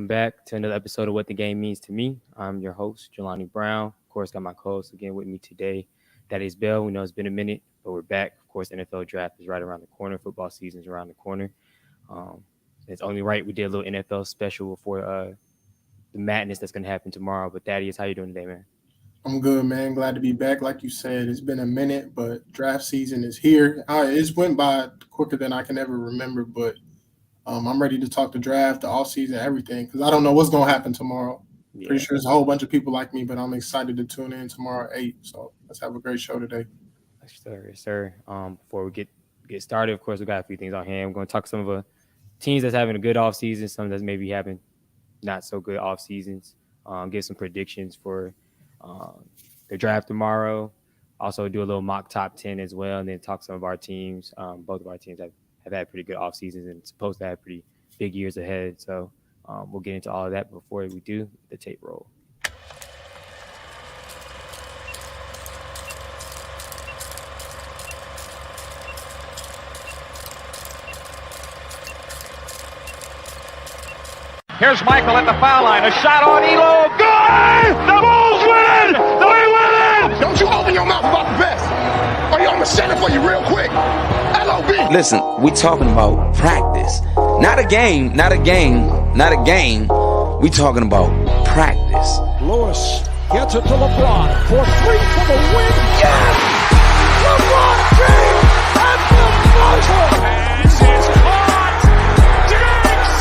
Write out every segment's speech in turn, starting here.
back to another episode of What the Game Means to Me. I'm your host, Jelani Brown. Of course, got my co-host again with me today. That is Bell. We know it's been a minute, but we're back. Of course, NFL draft is right around the corner. Football season is around the corner. It's only right we did a little NFL special before the madness that's going to happen tomorrow. But Thaddeus, how you doing today, man? I'm good, man. Glad to be back. Like you said, it's been a minute, but draft season is here. It's went by quicker than I can ever remember, but I'm ready to talk the draft, the offseason, everything, because I don't know what's going to happen tomorrow. Yeah. Pretty sure there's a whole bunch of people like me, but I'm excited to tune in tomorrow at 8. So let's have a great show today. Yes, sir. Before we get started, of course, we got a few things on hand. We're going to talk some of the teams that's having a good offseason, some that's maybe having not so good off seasons. Give some predictions for the draft tomorrow. Also do a little mock top 10 as well, and then talk some of our teams. Both of our teams have had pretty good off seasons and supposed to have pretty big years ahead. So we'll get into all of that before we do the tape roll. Here's Michael at the foul line. A shot on Elo. Good! The Bulls win! They win! Don't you open your mouth about the best. Or I'm going to set it for you real quick. LOB. Listen, we talking about practice. Not a game. We talking about practice. Lewis gets it to LeBron for 3 for the win. Yes! LeBron James at the buzzer! Pass is caught! Diggs!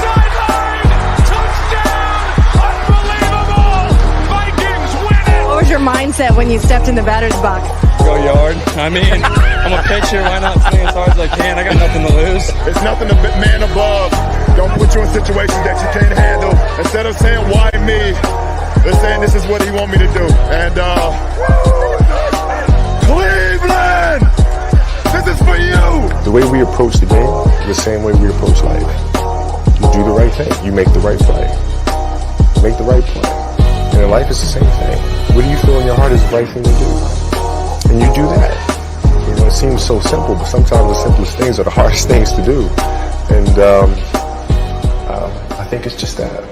Sideline! Touchdown! Unbelievable! Vikings win it! What was your mindset when you stepped in the batter's box? Go yard. I mean, I'm a pitcher. Why not swing as hard as I can? I got nothing to lose. It's nothing to man above. Don't put you in situations that you can't handle. Instead of saying, why me? They're saying this is what he want me to do. And, Cleveland! This is for you! The way we approach the game is the same way we approach life. You do the right thing. You make the right play. Make the right play. And in life, it's the same thing. What do you feel in your heart is the right thing to do? And you do that. You know, it seems so simple, but sometimes the simplest things are the hardest things to do. And I think it's just that.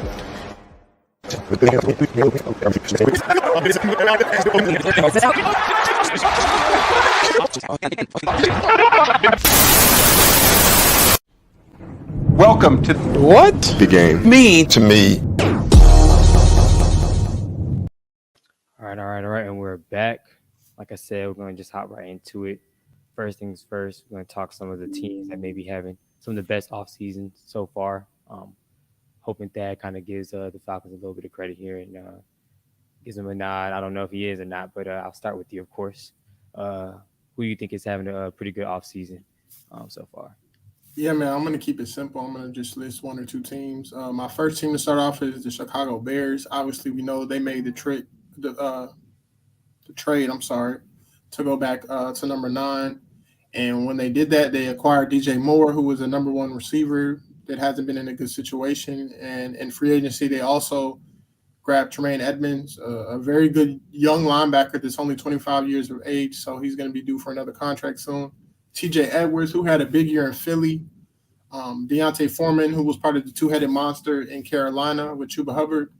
Welcome to What? The game. To me. All right. And we're back. Like I said, we're going to just hop right into it. First things first, we're going to talk some of the teams that may be having some of the best off seasons so far. Hoping Thad kind of gives the Falcons a little bit of credit here and gives them a nod. I don't know if he is or not, but I'll start with you, of course. Who do you think is having a pretty good off season so far? Yeah, man, I'm going to keep it simple. I'm going to just list one or two teams. My first team to start off is the Chicago Bears. Obviously, we know they made the trade, to go back to number 9. And when they did that, they acquired DJ Moore, who was a number 1 receiver that hasn't been in a good situation. And in free agency, they also grabbed Tremaine Edmonds, a very good young linebacker that's only 25 years of age, so he's going to be due for another contract soon. TJ Edwards, who had a big year in Philly. Deontay Foreman, who was part of the two-headed monster in Carolina with Chuba Hubbard.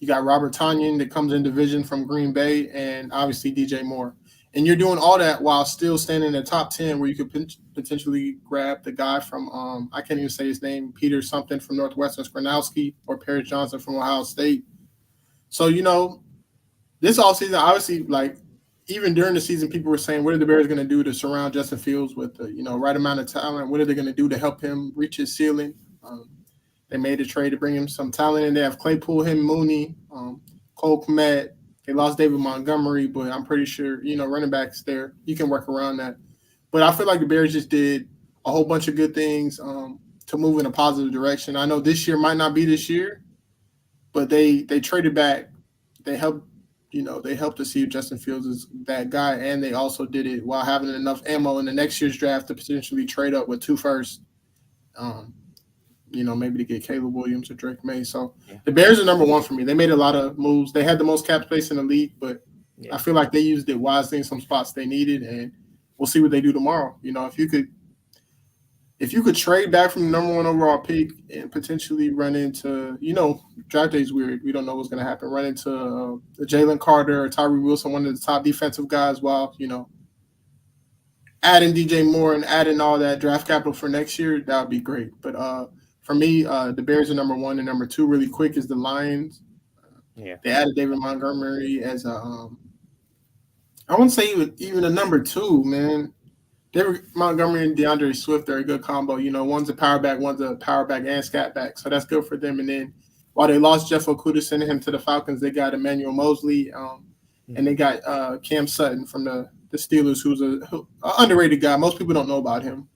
You got Robert Tonyan that comes in division from Green Bay, and obviously DJ Moore. And you're doing all that while still standing in the top 10 where you could potentially grab the guy from, I can't even say his name, Peter something from Northwestern, Skronowski, or Paris Johnson from Ohio State. So, you know, this offseason, obviously, like, even during the season, people were saying, what are the Bears going to do to surround Justin Fields with the, right amount of talent? What are they going to do to help him reach his ceiling? They made a trade to bring him some talent, and they have Claypool, Mooney, Cole Kmet. They lost David Montgomery, but I'm pretty sure, running backs there. You can work around that. But I feel like the Bears just did a whole bunch of good things to move in a positive direction. I know this year might not be this year, but they traded back. They helped to see if Justin Fields is that guy, and they also did it while having enough ammo in the next year's draft to potentially trade up with 2 firsts. Maybe to get Caleb Williams or Drake May. So the Bears are number 1 for me. They made a lot of moves. They had the most cap space in the league, but I feel like they used it wisely in some spots they needed, and we'll see what they do tomorrow. If if you could trade back from the number one overall pick and potentially run into, draft day's weird. We don't know what's going to happen. Run into Jalen Carter or Tyree Wilson, one of the top defensive guys, while, adding DJ Moore and adding all that draft capital for next year, that would be great. But for me, the Bears are number one, and number two, really quick, is the Lions. Yeah. They added David Montgomery as I wouldn't say even a number two, man. David Montgomery and DeAndre Swift are a good combo. One's a power back, one's a power back and scat back. So that's good for them. And then while they lost Jeff Okudah, sending him to the Falcons, they got Emmanuel Mosley, and they got Cam Sutton from the Steelers, who's an underrated guy. Most people don't know about him.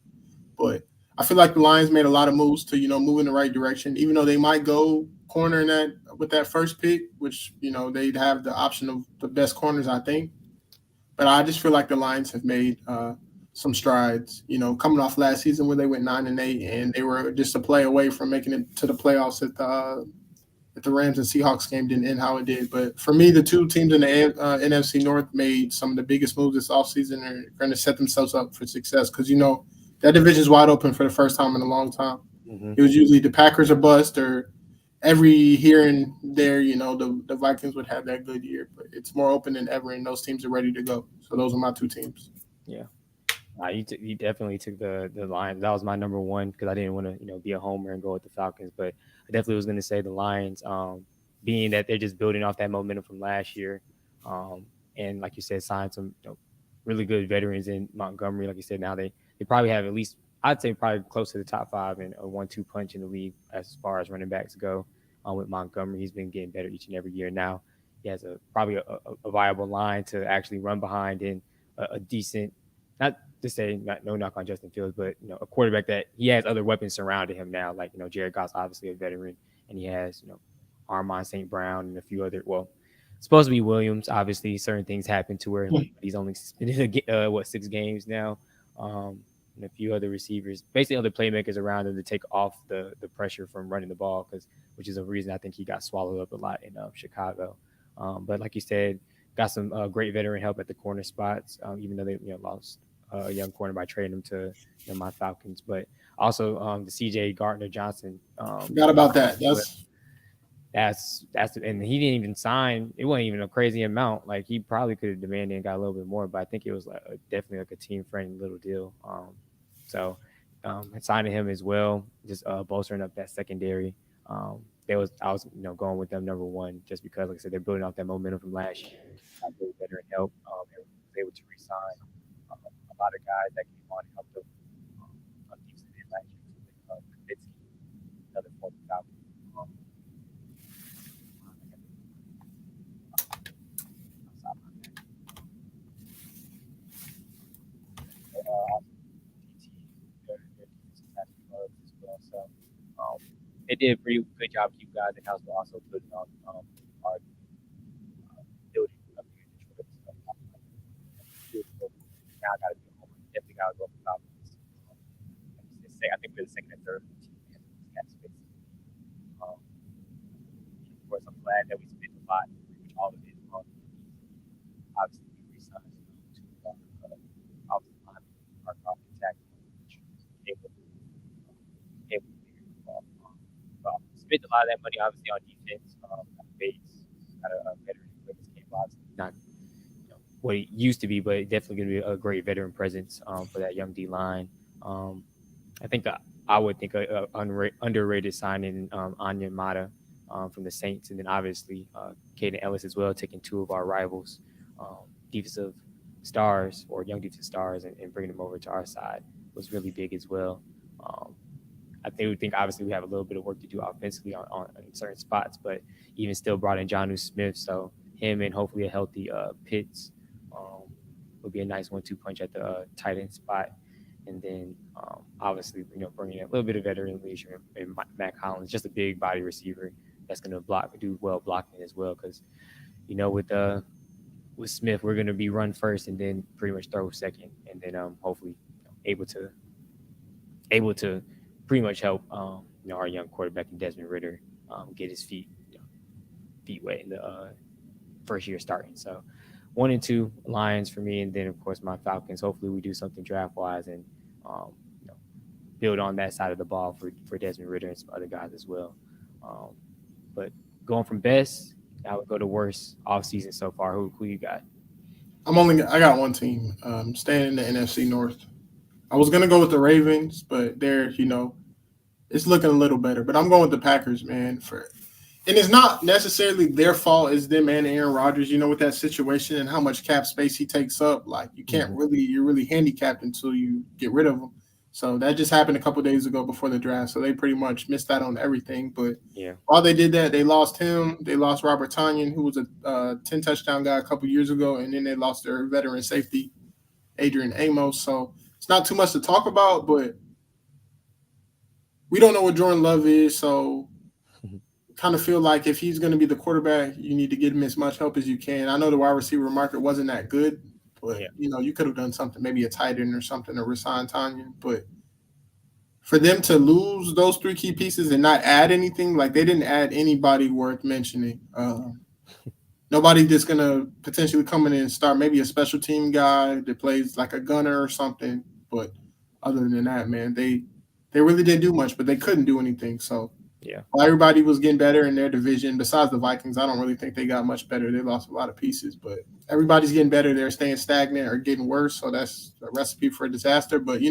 But I feel like the Lions made a lot of moves to, move in the right direction, even though they might go corner in that with that first pick, which, they'd have the option of the best corners, I think. But I just feel like the Lions have made some strides, coming off last season where they went 9-8, and they were just a play away from making it to the playoffs at the Rams and Seahawks game didn't end how it did. But for me, the two teams in the NFC North made some of the biggest moves this offseason and are going to set themselves up for success because, that division is wide open for the first time in a long time. It was usually the Packers or bust, or every here and there, the Vikings would have that good year. But it's more open than ever, and those teams are ready to go. So those are my two teams. Yeah. You definitely took the Lions. That was my number one because I didn't want to be a homer and go with the Falcons, but I definitely was going to say the Lions, being that they're just building off that momentum from last year, and like you said, signed some really good veterans in Montgomery. Like you said, now they probably have at least, I'd say, probably close to the top five and a 1-2 punch in the league as far as running backs go. With Montgomery, he's been getting better each and every year. Now he has probably a viable line to actually run behind in a decent, not to say no knock on Justin Fields, but a quarterback that he has other weapons surrounding him now. Like Jared Goff's obviously a veteran, and he has Armon St. Brown and a few other. Well, supposed to be Williams. Obviously, certain things happen to where he's only suspended 6 games now, and a few other receivers, basically other playmakers around him to take off the pressure from running the ball, which is a reason I think he got swallowed up a lot in Chicago. But like you said, got some great veteran help at the corner spots, even though they lost a young corner by trading him to my Falcons. But also the CJ Gardner-Johnson. Forgot about that. That's and he didn't even sign. It wasn't even a crazy amount. Like he probably could have demanded and got a little bit more, but I think it was definitely like a team friendly little deal. So signing him as well, just bolstering up that secondary. I was going with them number one just because, like I said, they're building off that momentum from last year. Got really veteran help. They were able to re-sign a lot of guys that came on and helped them on defense last year. Kavitsky, another former Falcon. So they did a pretty good job keeping guys in house, but also putting on our building up here in Detroit. So now I got to be home. Definitely got to go for Falcons. I think we're the second and third team in that space. Of course, I'm glad that we spent a lot, which all of it on. Obviously, we re-signed two offensive linemen, our offensive tackle, which was able to figure it out. Well, spent a lot of that money obviously on defense. Bates got a veteran presence. Came obviously not what it used to be, but definitely going to be a great veteran presence for that young D line. I think I would think a underrated signing Anya Mata from the Saints, and then obviously Caden Ellis as well, taking two of our rivals, defensive stars or young defensive stars, and bringing them over to our side was really big as well. I think obviously we have a little bit of work to do offensively on certain spots, but even still brought in Jonnu Smith, so him and hopefully a healthy Pitts would be a nice 1-2 punch at the tight end spot. And then obviously, bringing in a little bit of veteran leadership and Matt Collins, just a big body receiver that's going to do well blocking as well. Because, with Smith, we're going to be run first and then pretty much throw second. And then hopefully able to pretty much help, our young quarterback Desmond Ridder get his feet wet in the first year starting. So 1 and 2 Lions for me, and then of course my Falcons. Hopefully we do something draft wise and build on that side of the ball for Desmond Ritter and some other guys as well. But going from best, I would go to worst offseason so far. Who you got? I got one team staying in the NFC North. I was gonna go with the Ravens, but they're it's looking a little better. But I'm going with the Packers, man. And it's not necessarily their fault. It's them and Aaron Rodgers. With that situation and how much cap space he takes up. Like you're really handicapped until you get rid of him. So that just happened a couple of days ago before the draft. So they pretty much missed out on everything. But Yeah, while they did that, they lost him. They lost Robert Tonyan, who was a 10 touchdown guy a couple years ago, and then they lost their veteran safety, Adrian Amos. So it's not too much to talk about, but we don't know what Jordan Love is. So kind of feel like if he's going to be the quarterback, you need to get him as much help as you can. I know the wide receiver market wasn't that good, but you could have done something, maybe a tight end or something, or resign Tonyan. But for them to lose those three key pieces and not add anything, like they didn't add anybody worth mentioning. Nobody that's going to potentially come in and start, maybe a special team guy that plays like a gunner or something. But other than that, man, they really didn't do much, but they couldn't do anything. So yeah, while everybody was getting better in their division, besides the Vikings, I don't really think they got much better. They lost a lot of pieces, but everybody's getting better. They're staying stagnant or getting worse. So that's a recipe for a disaster. But,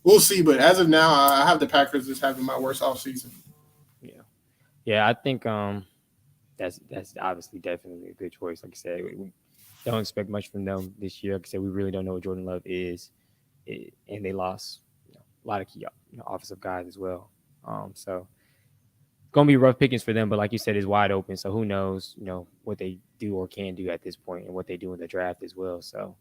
we'll see. But as of now, I have the Packers as having my worst offseason. Yeah. I think that's obviously definitely a good choice. Like I said, we don't expect much from them this year. Like I said, we really don't know what Jordan Love is, and they lost a lot of key offensive guys as well. So gonna be rough pickings for them, but like you said, it's wide open. So who knows, what they do or can do at this point, and what they do in the draft as well. So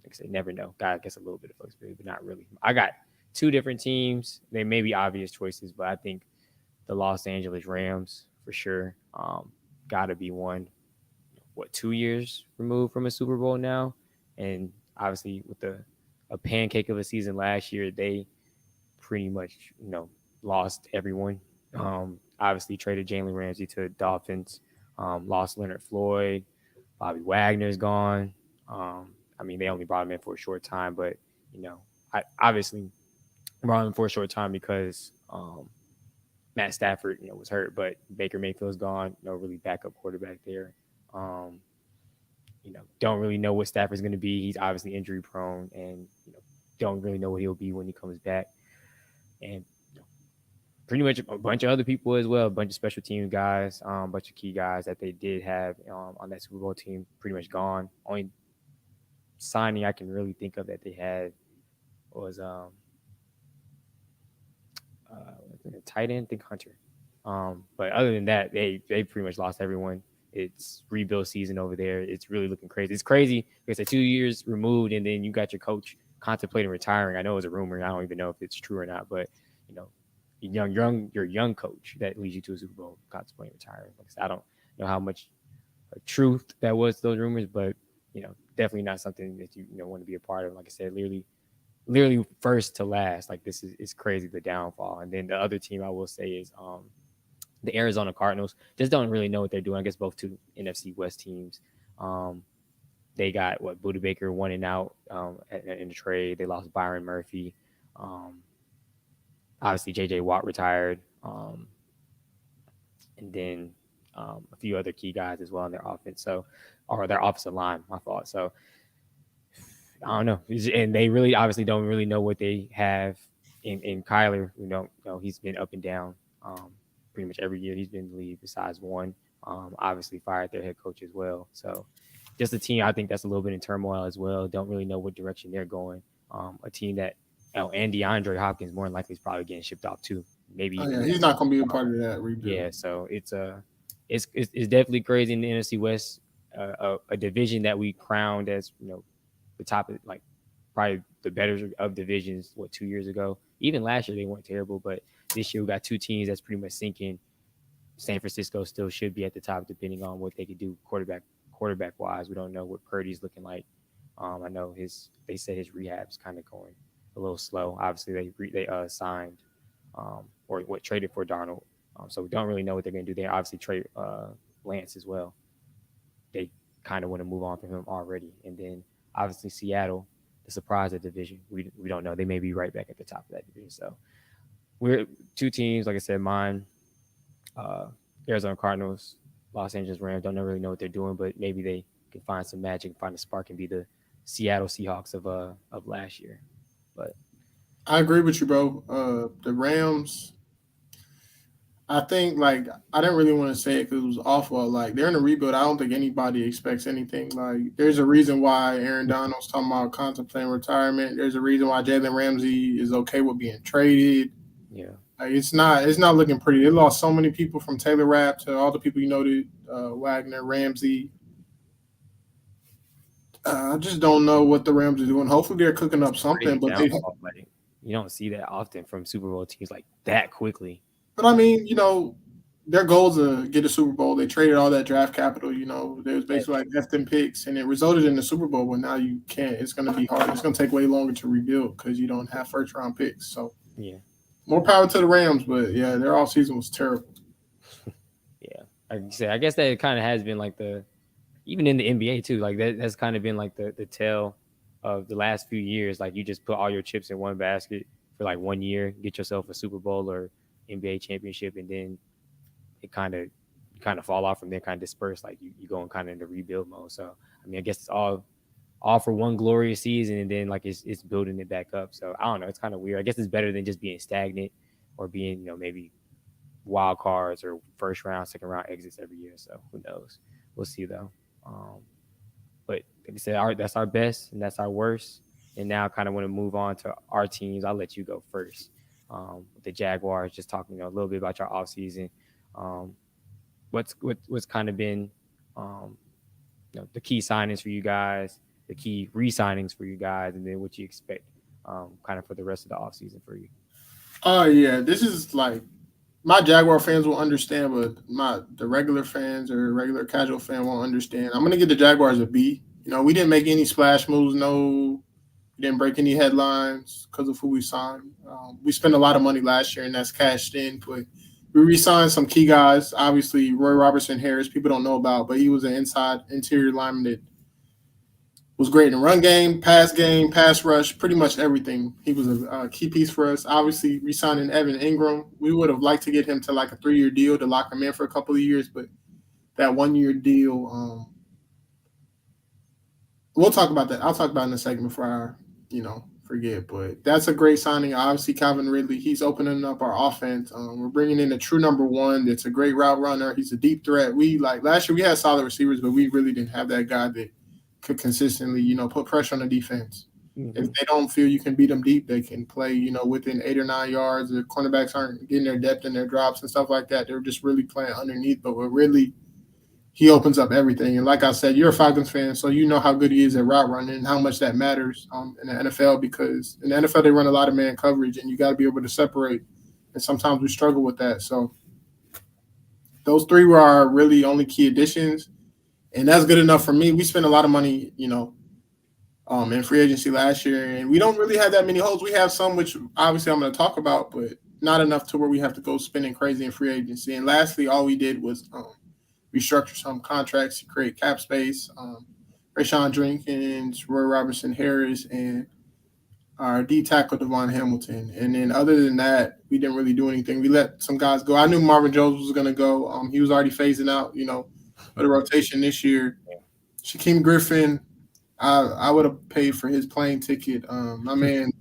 like I said, never know. God gets a little bit of flexibility, but not really. I got two different teams. They may be obvious choices, but I think the Los Angeles Rams for sure. Got to be one. 2 years removed from a Super Bowl now, and obviously with a pancake of a season last year, they pretty much lost everyone. Obviously traded Jalen Ramsey to the Dolphins, lost Leonard Floyd, Bobby Wagner's gone. They only brought him in for a short time, but I obviously brought him for a short time because Matt Stafford, was hurt, but Baker Mayfield's gone. No really backup quarterback there. Don't really know what Stafford's going to be. He's obviously injury prone, and don't really know what he'll be when he comes back. And pretty much a bunch of other people as well, a bunch of special team guys, a bunch of key guys that they did have on that Super Bowl team, pretty much gone. Only signing I can really think of that they had was a tight end, I think Hunter. But other than that, they pretty much lost everyone. It's rebuild season over there. It's really looking crazy. It's crazy because they're 2 years removed, and then you got your coach contemplating retiring. I know it's a rumor. I don't even know if it's true or not, but your young coach that leads you to a Super Bowl contemplating retiring. Like I said, I don't know how much truth that was to those rumors, but definitely not something that you want to be a part of. Like I said, literally first to last. Like this is crazy, the downfall. And then the other team I will say is the Arizona Cardinals. Just don't really know what they're doing. I guess both two NFC West teams. They got Buda Baker wanting out in the trade. They lost Byron Murphy. Obviously JJ Watt retired. And then a few other key guys as well in their offense. Or their offensive line, my fault. So I don't know. And they really obviously don't really know what they have in Kyler. We don't know. He's been up and down pretty much every year he's been in the league besides one. Obviously fired their head coach as well. So just a team I think that's a little bit in turmoil as well. Don't really know what direction they're going. A team that and DeAndre Hopkins more than likely is probably getting shipped off too. Maybe he's not going to be a part of that rebuild. Yeah, so it's definitely crazy in the NFC West, a division that we crowned as the top of probably the better of divisions 2 years ago. Even last year they weren't terrible, but this year we got two teams that's pretty much sinking. San Francisco still should be at the top depending on what they could do quarterback wise. We don't know what Purdy's looking like. I know they said his rehab's kind of going a little slow. Obviously they signed or traded for Darnold. So we don't really know what they're going to do. They obviously trade Lance as well. They kind of want to move on from him already. And then obviously Seattle, the surprise of the division. We don't know. They may be right back at the top of that division. So we're two teams, like I said, mine, uh, Arizona Cardinals, Los Angeles Rams. Don't really know what they're doing, but maybe they can find some magic, find a spark, and be the Seattle Seahawks of last year. But I agree with you, bro. The Rams, I think, like, I didn't really want to say it because it was awful. Like, they're in a rebuild. I don't think anybody expects anything. Like, there's a reason why Aaron Donald's talking about contemplating retirement. There's a reason why Jalen Ramsey is okay with being traded. yeah, Like, it's not looking pretty. They lost so many people from Taylor Rapp to all the people you noted, Wagner, Ramsey. I just don't know what the Rams are doing. Hopefully, they're cooking up something. pretty But downfall. Like, you don't see that often from Super Bowl teams like that quickly. I mean, their goal is to get a Super Bowl. They traded all that draft capital. There was basically like left them picks, and it resulted in the Super Bowl. But now you can't. It's going to be hard. It's going to take way longer to rebuild because you don't have first round picks. So Yeah, more power to the Rams. But yeah, their off season was terrible. yeah. Like you said, I guess that kind of has been like even in the NBA too. Like that's kind of been like the tale of the last few years. Like you just put all your chips in one basket for like 1 year, get yourself a Super Bowl or NBA championship, and then it kind of fall off from there, kind of disperse. Like you go kind of into rebuild mode. So I mean, I guess it's all for one glorious season, and then like it's building it back up. So I don't know. It's kind of weird. I guess it's better than just being stagnant or being maybe wild cards or first round, second round exits every year. So who knows? We'll see though. But like I said, that's our best and that's our worst. And now I kind of want to move on to our teams. I'll let you go first. The Jaguars, just talking a little bit about your offseason. What's kind of been the key signings for you guys, the key re-signings for you guys, and then what you expect kind of for the rest of the offseason for you. Oh yeah, this is like my Jaguar fans will understand, but the regular fans or regular casual fan won't understand. I'm gonna give the Jaguars a B. We didn't make any splash moves. No, we didn't break any headlines because of who we signed. We spent a lot of money last year, and that's cashed in. But we re-signed some key guys. Obviously, Roy Robertson Harris, people don't know about, but he was an interior lineman that was great in the run game, pass rush, pretty much everything. He was a key piece for us. Obviously, re-signing Evan Ingram, we would have liked to get him to like a 3-year deal to lock him in for a couple of years, but that 1-year deal, we'll talk about that. I'll talk about it in a second before I, forget. But that's a great signing. Obviously, Calvin Ridley, he's opening up our offense. We're bringing in a true number one that's a great route runner. He's a deep threat. Last year we had solid receivers, but we really didn't have that guy that could consistently, put pressure on the defense. Mm-hmm. If they don't feel you can beat them deep, they can play, within 8 or 9 yards. The cornerbacks aren't getting their depth in their drops and stuff like that. They're just really playing underneath. But we're really – he opens up everything. And like I said, you're a Falcons fan, so you know how good he is at route running and how much that matters in the NFL, because in the NFL they run a lot of man coverage and you got to be able to separate. And sometimes we struggle with that. So those three were our really only key additions, and that's good enough for me. We spent a lot of money, in free agency last year, and we don't really have that many holes. We have some, which obviously I'm going to talk about, but not enough to where we have to go spending crazy in free agency. And lastly, all we did was restructure some contracts to create cap space. Rashawn Jenkins, Roy Robertson Harris, and our D tackle Devon Hamilton. And then other than that, we didn't really do anything. We let some guys go. I knew Marvin Jones was going to go. He was already phasing out, for the rotation this year. Shaquem Griffin, I would have paid for his plane ticket. My man.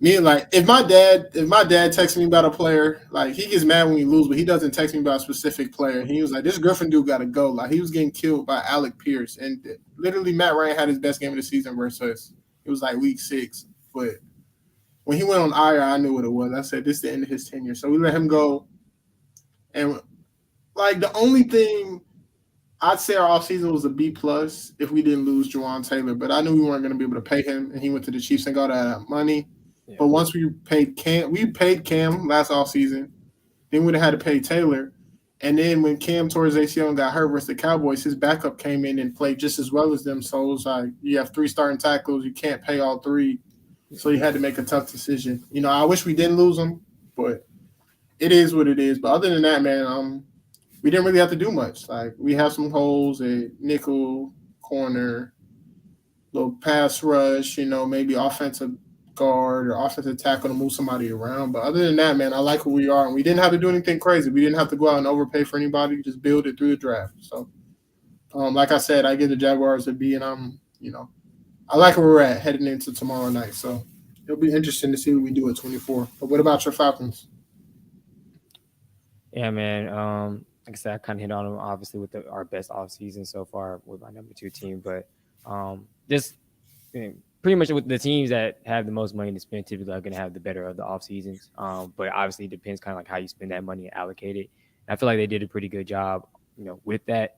If my dad texts me about a player, like, he gets mad when we lose, but he doesn't text me about a specific player. He was like, this Griffin dude got to go. Like, he was getting killed by Alec Pierce. And literally Matt Ryan had his best game of the season versus us. It was like week 6. But when he went on IR, I knew what it was. I said, this is the end of his tenure. So we let him go. And, like, the only thing I'd say our offseason was a B+ if we didn't lose Juwan Taylor. But I knew we weren't going to be able to pay him. And he went to the Chiefs and got that money. Yeah. But once we paid Cam last offseason, then we'd have had to pay Taylor. And then when Cam tore his ACL and got hurt versus the Cowboys, his backup came in and played just as well as them. So it was like, you have 3 starting tackles. You can't pay all 3. So you had to make a tough decision. I wish we didn't lose them, but it is what it is. But other than that, man, we didn't really have to do much. Like, we have some holes at nickel, corner, little pass rush, maybe offensive guard or offensive tackle to move somebody around. But other than that, man, I like who we are, and we didn't have to do anything crazy. We didn't have to go out and overpay for anybody. Just build it through the draft. So, like I said, I give the Jaguars a B, and I like where we're at heading into tomorrow night. So it'll be interesting to see what we do at 24. But what about your Falcons? Yeah, man. Like I said, I kind of hit on them obviously with our best offseason so far with my number 2 team, but just pretty much with the teams that have the most money to spend typically are going to have the better of the off seasons. But obviously it depends kind of like how you spend that money and allocate it. And I feel like they did a pretty good job, with that.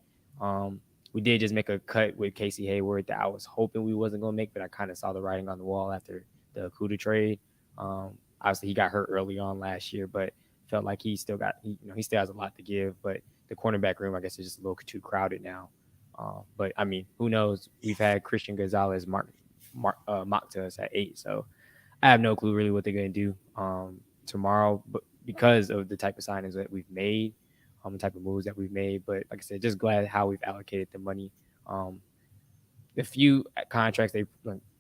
We did just make a cut with Casey Hayward that I was hoping we wasn't going to make, but I kind of saw the writing on the wall after the Okudah trade. Obviously he got hurt early on last year, but felt like he still has a lot to give, but the cornerback room, I guess, is just a little too crowded now. But I mean, who knows? We've had Christian Gonzalez mocked to us at 8, so I have no clue really what they're going to do tomorrow, but because of the type of signings that we've made, the type of moves that we've made. But like I said, just glad how we've allocated the money. The few contracts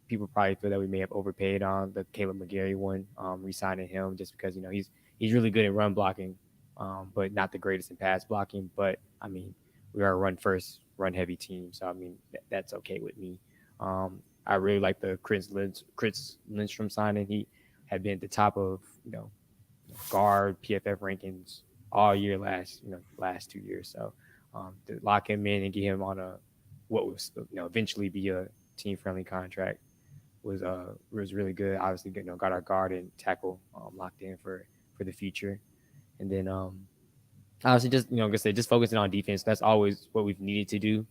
people probably feel that we may have overpaid on the Caleb McGarry one, re-signing him just because he's really good at run blocking, but not the greatest in pass blocking. But I mean, we are a run first, run heavy team, so I mean that's okay with me. I really like the Chris Lindstrom signing. He had been at the top of guard PFF rankings all year last 2 years. So to lock him in and get him on what was eventually be a team friendly contract was really good. Obviously, got our guard and tackle locked in for the future, and then obviously just like I said, just focusing on defense. That's always what we've needed to do,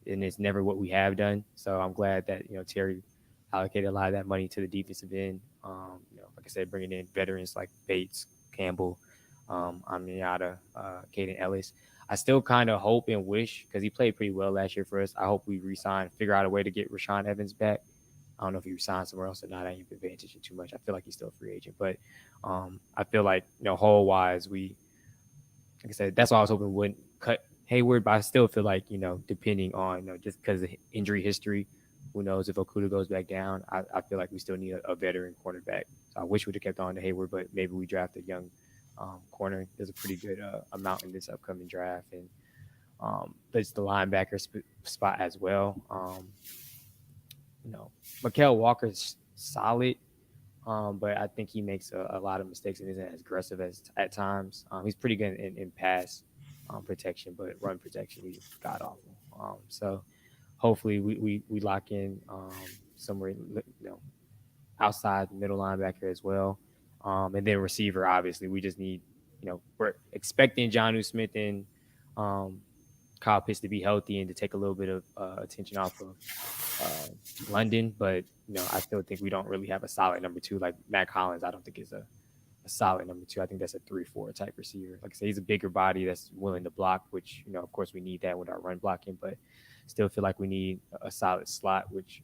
and it's never what we have done. So I'm glad that Terry allocated a lot of that money to the defensive end. Like I said, bringing in veterans like Bates, Campbell, Amiata, Caden Ellis. I still kind of hope and wish, because he played pretty well last year for us, I hope we figure out a way to get Rashaan Evans back. I don't know if he resigned somewhere else or not. I ain't been paying attention too much. I feel like he's still a free agent, but I feel like whole wise, like I said, that's why I was hoping we wouldn't cut Hayward, but I still feel like depending on just because of injury history, who knows if Okudah goes back down. I feel like we still need a veteran cornerback. So I wish we'd have kept on to Hayward, but maybe we draft a young corner. There's a pretty good amount in this upcoming draft, and there's the linebacker spot as well. Mykal Walker's solid, but I think he makes a lot of mistakes and isn't as aggressive as at times. He's pretty good in pass protection, but run protection we got awful. So hopefully we lock in somewhere outside middle linebacker as well, and then receiver. Obviously, we just need we're expecting Jonnu Smith and Kyle Pitts to be healthy and to take a little bit of attention off of London, but I still think we don't really have a solid number 2 like Matt Collins. I don't think is a solid number 2. I think that's a 3-4 type receiver. Like I say, he's a bigger body that's willing to block, which of course we need that with our run blocking, but still feel like we need a solid slot, which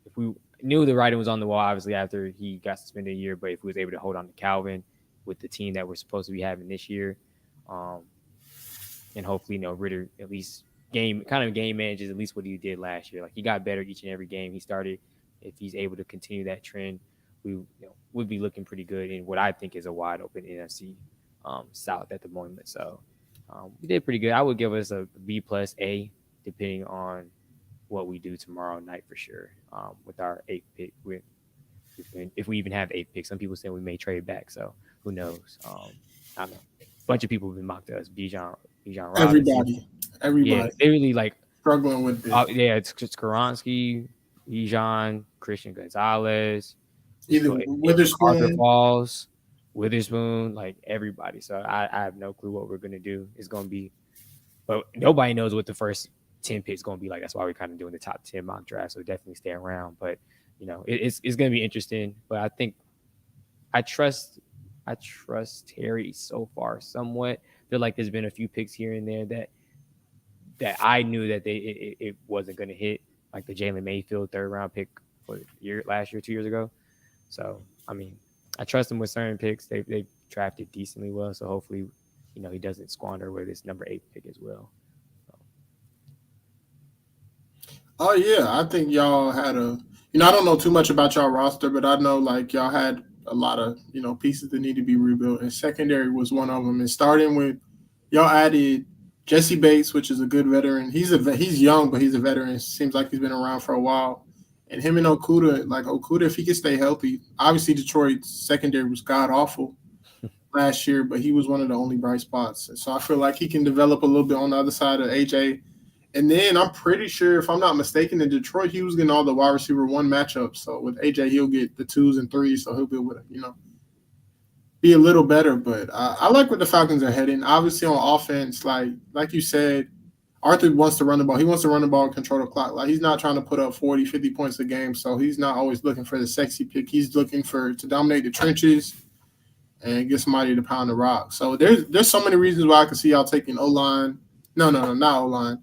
if we knew the writing was on the wall obviously after he got suspended a year, but if we was able to hold on to Calvin with the team that we're supposed to be having this year, and hopefully Ritter at least game manages at least what he did last year. Like he got better each and every game he started. If he's able to continue that trend, we would be looking pretty good in what I think is a wide open NFC South at the moment. So we did pretty good. I would give us a B plus A depending on what we do tomorrow night for sure. With our 8th pick, if we even have 8th pick, some people say we may trade back. So who knows? I don't know. A bunch of people have been mocked to us. Bijan Robinson. Everybody. Yeah, they really struggling with it. It's Skoronski, Bijan, Christian Gonzalez, either Witherspoon, like everybody. So I have no clue what we're gonna do. It's gonna be, but nobody knows what the first 10 picks gonna be like. That's why we're kind of doing the top 10 mock draft. So definitely stay around. But it's gonna be interesting. But I think I trust Terry so far somewhat. Feel like there's been a few picks here and there that I knew that it wasn't going to hit, like the Jalen Mayfield 3rd round pick for last year, 2 years ago. So I mean, I trust him with certain picks. They've drafted decently well, so hopefully, he doesn't squander with this number 8 pick as well. So. Oh yeah, I think y'all had I don't know too much about y'all roster, but I know like y'all had a lot of pieces that need to be rebuilt, and secondary was one of them. And starting with y'all added Jesse Bates, which is a good veteran. He's young, but he's a veteran. Seems like he's been around for a while. And him and Okuda, if he can stay healthy, obviously Detroit's secondary was god awful last year, but he was one of the only bright spots. And so I feel like he can develop a little bit on the other side of AJ. And then I'm pretty sure, if I'm not mistaken, in Detroit, he was getting all the wide receiver one matchups. So with AJ, he'll get the 2s and 3s, so he'll be able to, be a little better. But I like where the Falcons are heading. Obviously on offense, like you said, Arthur wants to run the ball. He wants to run the ball and control the clock. Like, he's not trying to put up 40, 50 points a game, so he's not always looking for the sexy pick. He's looking to dominate the trenches and get somebody to pound the rock. So there's so many reasons why I can see y'all taking O-line. No, not O-line.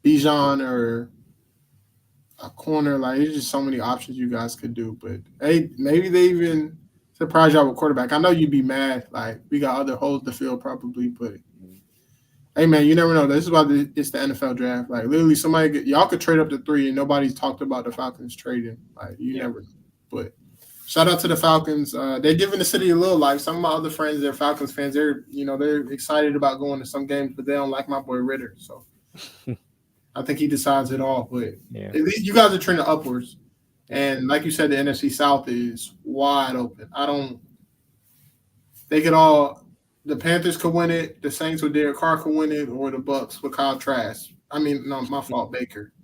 Bijan or a corner. Like, there's just so many options you guys could do. But, hey, maybe they even surprise y'all with quarterback. I know you'd be mad. Like, we got other holes to fill probably, but hey, man, you never know. This is why it's the NFL draft. Like, literally, y'all could trade up to 3, and nobody's talked about the Falcons trading. Like, you never know. But shout out to the Falcons. They're giving the city a little life. Some of my other friends, they're Falcons fans. They're excited about going to some games, but they don't like my boy Ritter. So I think he decides it all. But at least you guys are trending upwards. And like you said, the NFC South is wide open. The Panthers could win it, the Saints with Derek Carr could win it, or the Bucks with Kyle Trask. I mean, no, my fault, Baker.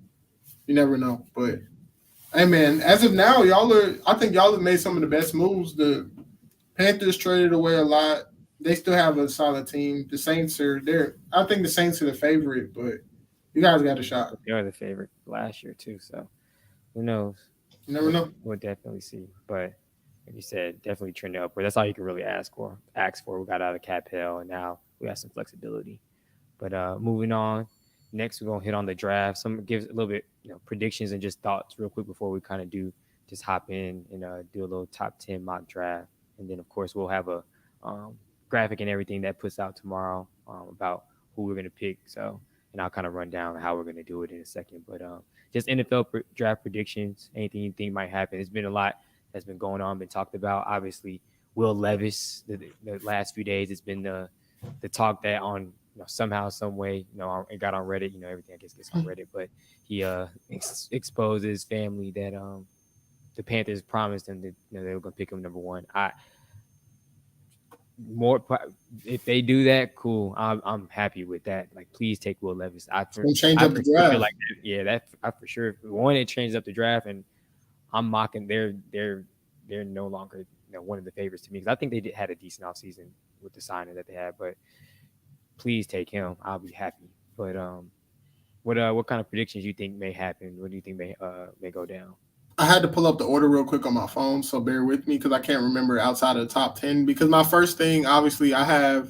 You never know. But, hey, man, as of now, I think y'all have made some of the best moves. The Panthers traded away a lot. They still have a solid team. The Saints are there. I think the Saints are the favorite, but you guys got a shot. They are the favorite last year, too, so who knows? You never know. We'll definitely see. But like you said, definitely trending upward. That's all you can really ask for. We got out of cap hell, and now we got some flexibility. But moving on, next we're gonna hit on the draft. Some gives a little bit, predictions and just thoughts real quick before we kind of just hop in and do a little top 10 mock draft, and then of course we'll have a graphic and everything that puts out tomorrow about who we're gonna pick. So, and I'll kind of run down how we're gonna do it in a second. But just NFL draft predictions, anything you think might happen. It's been a lot that's been going on, been talked about. Obviously, Will Levis, the last few days, it's been the talk that on somehow, some way, it got on Reddit. Everything I guess gets on Reddit, but he exposed his family that the Panthers promised him that they were gonna pick him number 1. If they do that, cool. I'm happy with that. Like, please take Will Levis. Change up the draft. Like that I for sure. One, it changes up the draft, and I'm mocking. They're no longer one of the favorites to me, because I think they had a decent offseason with the signing that they had. But please take him. I'll be happy. But what kind of predictions you think may happen? What do you think may go down? I had to pull up the order real quick on my phone, so bear with me because I can't remember outside of the top 10. Because my first thing, obviously, I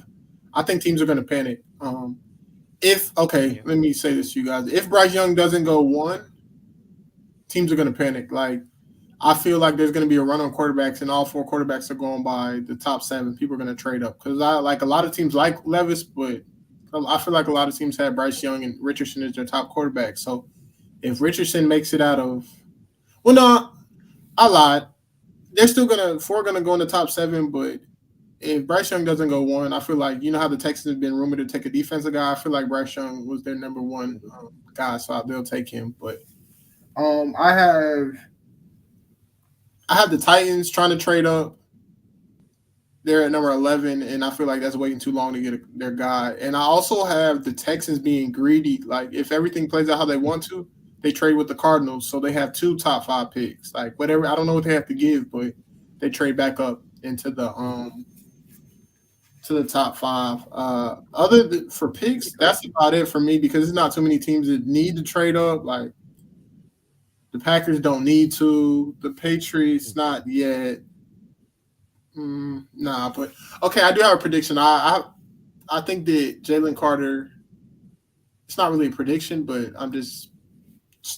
think teams are going to panic. Let me say this to you guys. If Bryce Young doesn't go 1, teams are going to panic. Like, I feel like there's going to be a run on quarterbacks, and all 4 quarterbacks are going by the top 7. People are going to trade up because a lot of teams like Levis, but I feel like a lot of teams have Bryce Young and Richardson as their top quarterback. So if Richardson makes it out of – well, no, I lied. They're still 4 going to go in the top 7, but if Bryce Young doesn't go 1, I feel like, how the Texans have been rumored to take a defensive guy. I feel like Bryce Young was their number 1 guy, so they'll take him. But I have the Titans trying to trade up. They're at number 11, and I feel like that's waiting too long to get their guy. And I also have the Texans being greedy. Like, if everything plays out how they want to, they trade with the Cardinals, so they have 2 top 5 picks. Like, whatever, I don't know what they have to give, but they trade back up into the to the top 5. For picks, that's about it for me, because there's not too many teams that need to trade up. Like, the Packers don't need to. The Patriots, not yet. But okay, I do have a prediction. I think that Jalen Carter. It's not really a prediction, but I'm just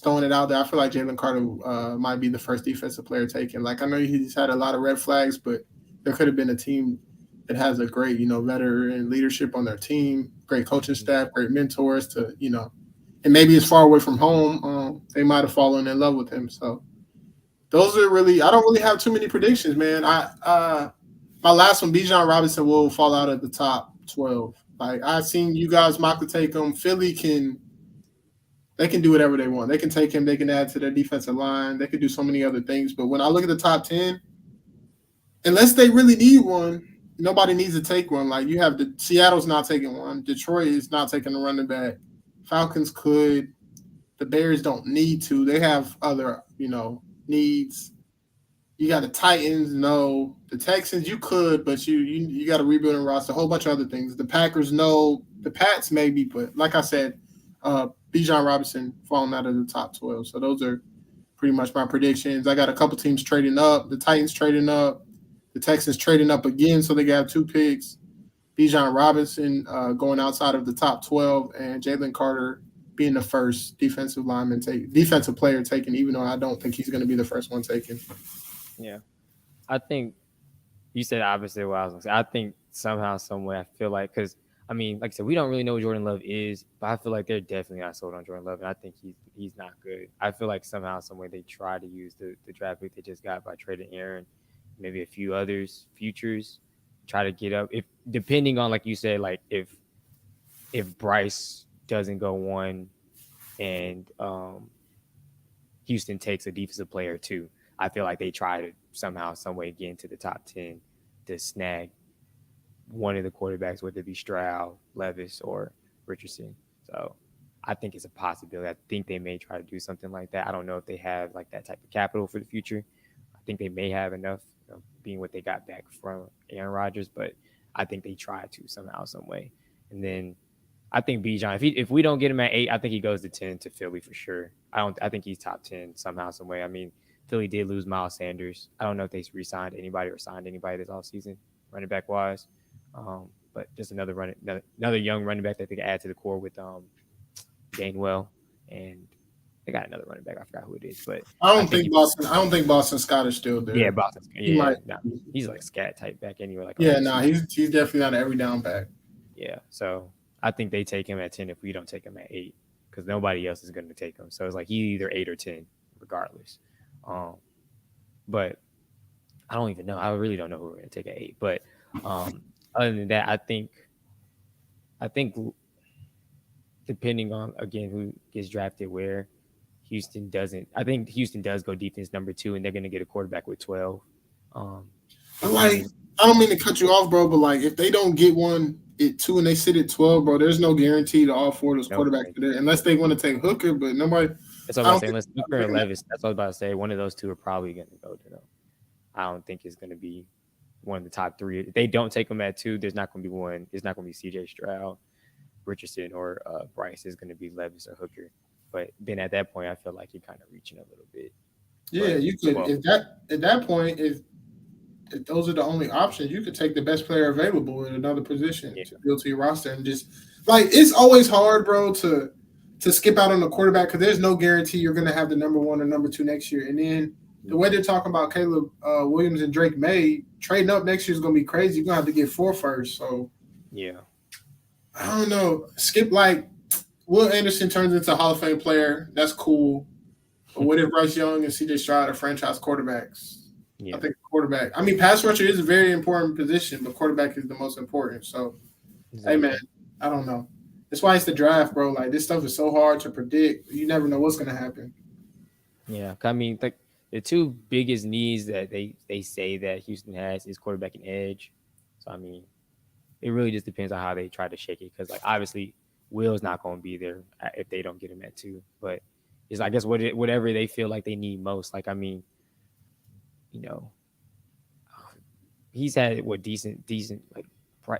throwing it out there. I feel like Jalen Carter might be the first defensive player taken. Like, I know he's had a lot of red flags, but there could have been a team that has a great, veteran leadership on their team, great coaching staff, great mentors to, and maybe it's far away from home. They might have fallen in love with him. So those are really. I don't really have too many predictions, man. My last one, Bijan Robinson will fall out of the top 12. Like I've seen you guys mock to take him. Philly they can do whatever they want. They can take him. They can add to their defensive line. They can do so many other things. But when I look at the top 10, unless they really need one, nobody needs to take one. Like you have Seattle's not taking one. Detroit is not taking a running back. Falcons could. The Bears don't need to. They have other, needs. You got the Titans, no. The Texans, you could, but you got a rebuilding roster, a whole bunch of other things. The Packers, no. The Pats, maybe, but like I said, Bijan Robinson falling out of the top 12. So those are pretty much my predictions. I got a couple teams trading up. The Titans trading up. The Texans trading up again, so they got 2 picks. Bijan Robinson going outside of the top 12, and Jalen Carter being the first defensive player taken, even though I don't think he's going to be the first one taken. Yeah. I think you said obviously what I was going to say. I think somehow, some way, I feel like, because, I mean, like I said, we don't really know what Jordan Love is, but I feel like they're definitely not sold on Jordan Love, and I think he's not good. I feel like somehow, some way, they try to use the draft pick they just got by trading Aaron, maybe a few others, futures, try to get up. If depending on, like you said, like if Bryce doesn't go 1 and Houston takes a defensive player 2, I feel like they try to somehow, some way get into the top 10 to snag one of the quarterbacks, whether it be Stroud, Levis, or Richardson. So I think it's a possibility. I think they may try to do something like that. I don't know if they have like that type of capital for the future. I think they may have enough, being what they got back from Aaron Rodgers, but I think they try to somehow, some way. And then I think Bijan, if we don't get him at 8, I think he goes to 10 to Philly for sure. I think he's top 10 somehow, some way. I mean, Philly did lose Miles Sanders. I don't know if they re-signed anybody or signed anybody this offseason, running back wise. But just another young running back that they can add to the core with Gainwell, and they got another running back. I forgot who it is, but I don't think Boston Scott is still there. Yeah, Boston. Yeah, he's like a scat type back anyway. He's definitely not an every down back. Yeah, so I think they take him at 10 if we don't take him at 8, because nobody else is going to take him. So it's like he's either 8 or 10, regardless. But I don't even know. I really don't know who we're going to take at 8. But other than that, I think depending on, again, who gets drafted where, Houston doesn't. I think Houston does go defense number 2, and they're going to get a quarterback with 12. I don't mean to cut you off, bro, but like if they don't get one at 2 and they sit at 12, bro, there's no guarantee to all 4 of those quarterbacks are there, unless they want to take Hooker. But nobody. That's what I'm saying. Unless Hooker and Levis. That's what I was about to say. One of those 2 are probably going to go to them. I don't think it's going to be one of the top 3. If they don't take them at 2, there's not going to be one. It's not going to be C.J. Stroud, Richardson, or Bryce. It's going to be Levis or Hooker. But then at that point, I feel like you're kind of reaching a little bit. Yeah, you could. At that point, if those are the only options, you could take the best player available in another position to build to your roster, and just like it's always hard, bro, to skip out on the quarterback because there's no guarantee you're going to have the number 1 or number 2 next year. And then the way they're talking about Caleb Williams and Drake May trading up next year is going to be crazy. You're going to have to get 4 first. So yeah, I don't know. Skip like Will Anderson turns into a Hall of Fame player. That's cool. But what if Bryce Young and C.J. Stroud are franchise quarterbacks? Yeah. I think quarterback. I mean, pass rusher is a very important position, but quarterback is the most important. So, Hey, man, I don't know. That's why it's the draft, bro. Like, this stuff is so hard to predict. You never know what's going to happen. Yeah, I mean, the 2 biggest needs that they say that Houston has is quarterback and edge. So, I mean, it really just depends on how they try to shake it because, like, obviously Will's not going to be there if they don't get him at 2. But it's, I guess, whatever they feel like they need most. Like, I mean, he's had decent like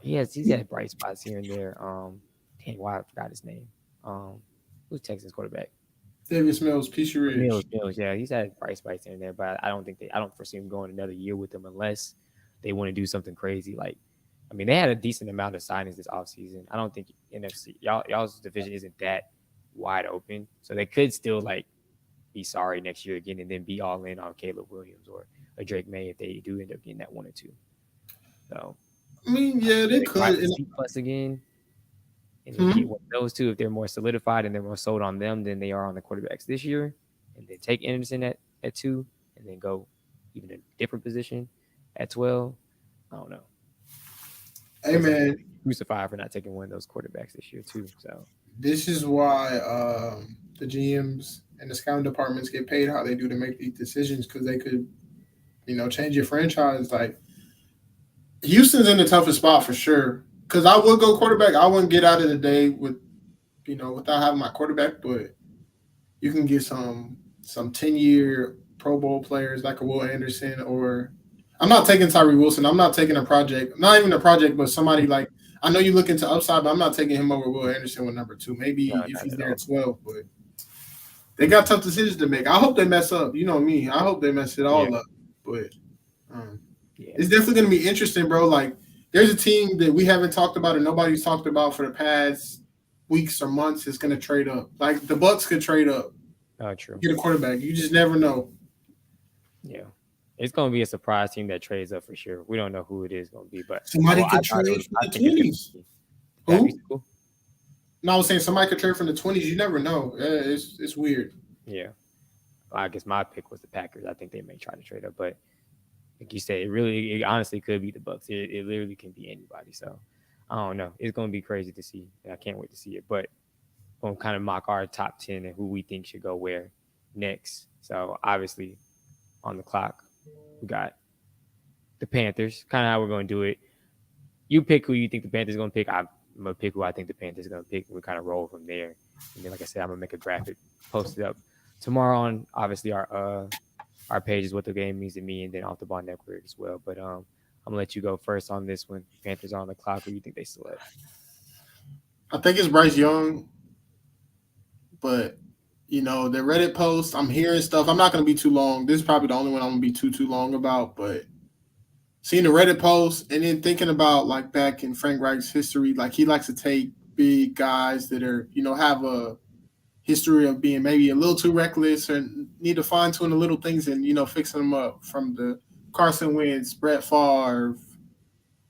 he's had bright spots here and there. Dang, why I forgot his name. Who's Texas quarterback? Davis Mills, Peachy Ridge. Mills, yeah, he's had bright spots here and there, but I don't foresee him going another year with them unless they want to do something crazy. Like, I mean, they had a decent amount of signings this offseason. I don't think NFC y'all's division isn't that wide open, so they could still like be sorry next year again and then be all in on Caleb Williams or a Drake May if they do end up getting that 1 or 2. So, I mean, yeah, they could. Plus again, and then get one of those 2 if they're more solidified and they're more sold on them than they are on the quarterbacks this year, and then take Anderson at 2, and and then go even a different position at 12. I don't know. Hey man, Crucified for not taking one of those quarterbacks this year too. So this is why the GMs and the scouting departments get paid how they do to make these decisions, because they could, change your franchise. Like Houston's in the toughest spot for sure. Because I would go quarterback. I wouldn't get out of the day without having my quarterback, but you can get some 10-year Pro Bowl players like a Will Anderson, or I'm not taking Tyree Wilson. I'm not taking a project, not even a project, but somebody like, I know you look into upside, but I'm not taking him over Will Anderson with number 2. Maybe no, if not he's at there all. at 12, but they got tough decisions to make. I hope they mess up. You know me. I hope they mess it all up. But it's definitely going to be interesting, bro. Like, there's a team that we haven't talked about and nobody's talked about for the past weeks or months is going to trade up. Like, the Bucks could trade up. Oh, true. Get a quarterback. You just never know. Yeah. It's going to be a surprise team that trades up for sure. We don't know who it is going to be, but somebody could trade from the 20s. Who? No, I was saying somebody could trade from the 20s. You never know. It's weird. Yeah. I guess my pick was the Packers. I think they may try to trade up, but like you said, it honestly could be the Bucks. It literally can be anybody. So I don't know. It's going to be crazy to see. I can't wait to see it. But we'll kind of mock our top 10 and who we think should go where next. So obviously on the clock, we got the Panthers. Kind of how we're going to do it. You pick who you think the Panthers are going to pick. I'm going to pick who I think the Panthers are going to pick. We kind of roll from there. And then, like I said, I'm going to make a graphic, post it up tomorrow on obviously our pages, what the game means to me, and then off the ball network as well. But I'm gonna let you go first on this one. Panthers are on the clock. Who do you think they select? I think it's Bryce Young, but the Reddit post, I'm hearing stuff. I'm not gonna be too long. This is probably the only one I'm gonna be too long about. But seeing the Reddit post and then thinking about like back in Frank Reich's history, like he likes to take big guys that are have a history of being maybe a little too reckless or need to fine tune the little things and, fixing them up, from the Carson Wentz, Brett Favre,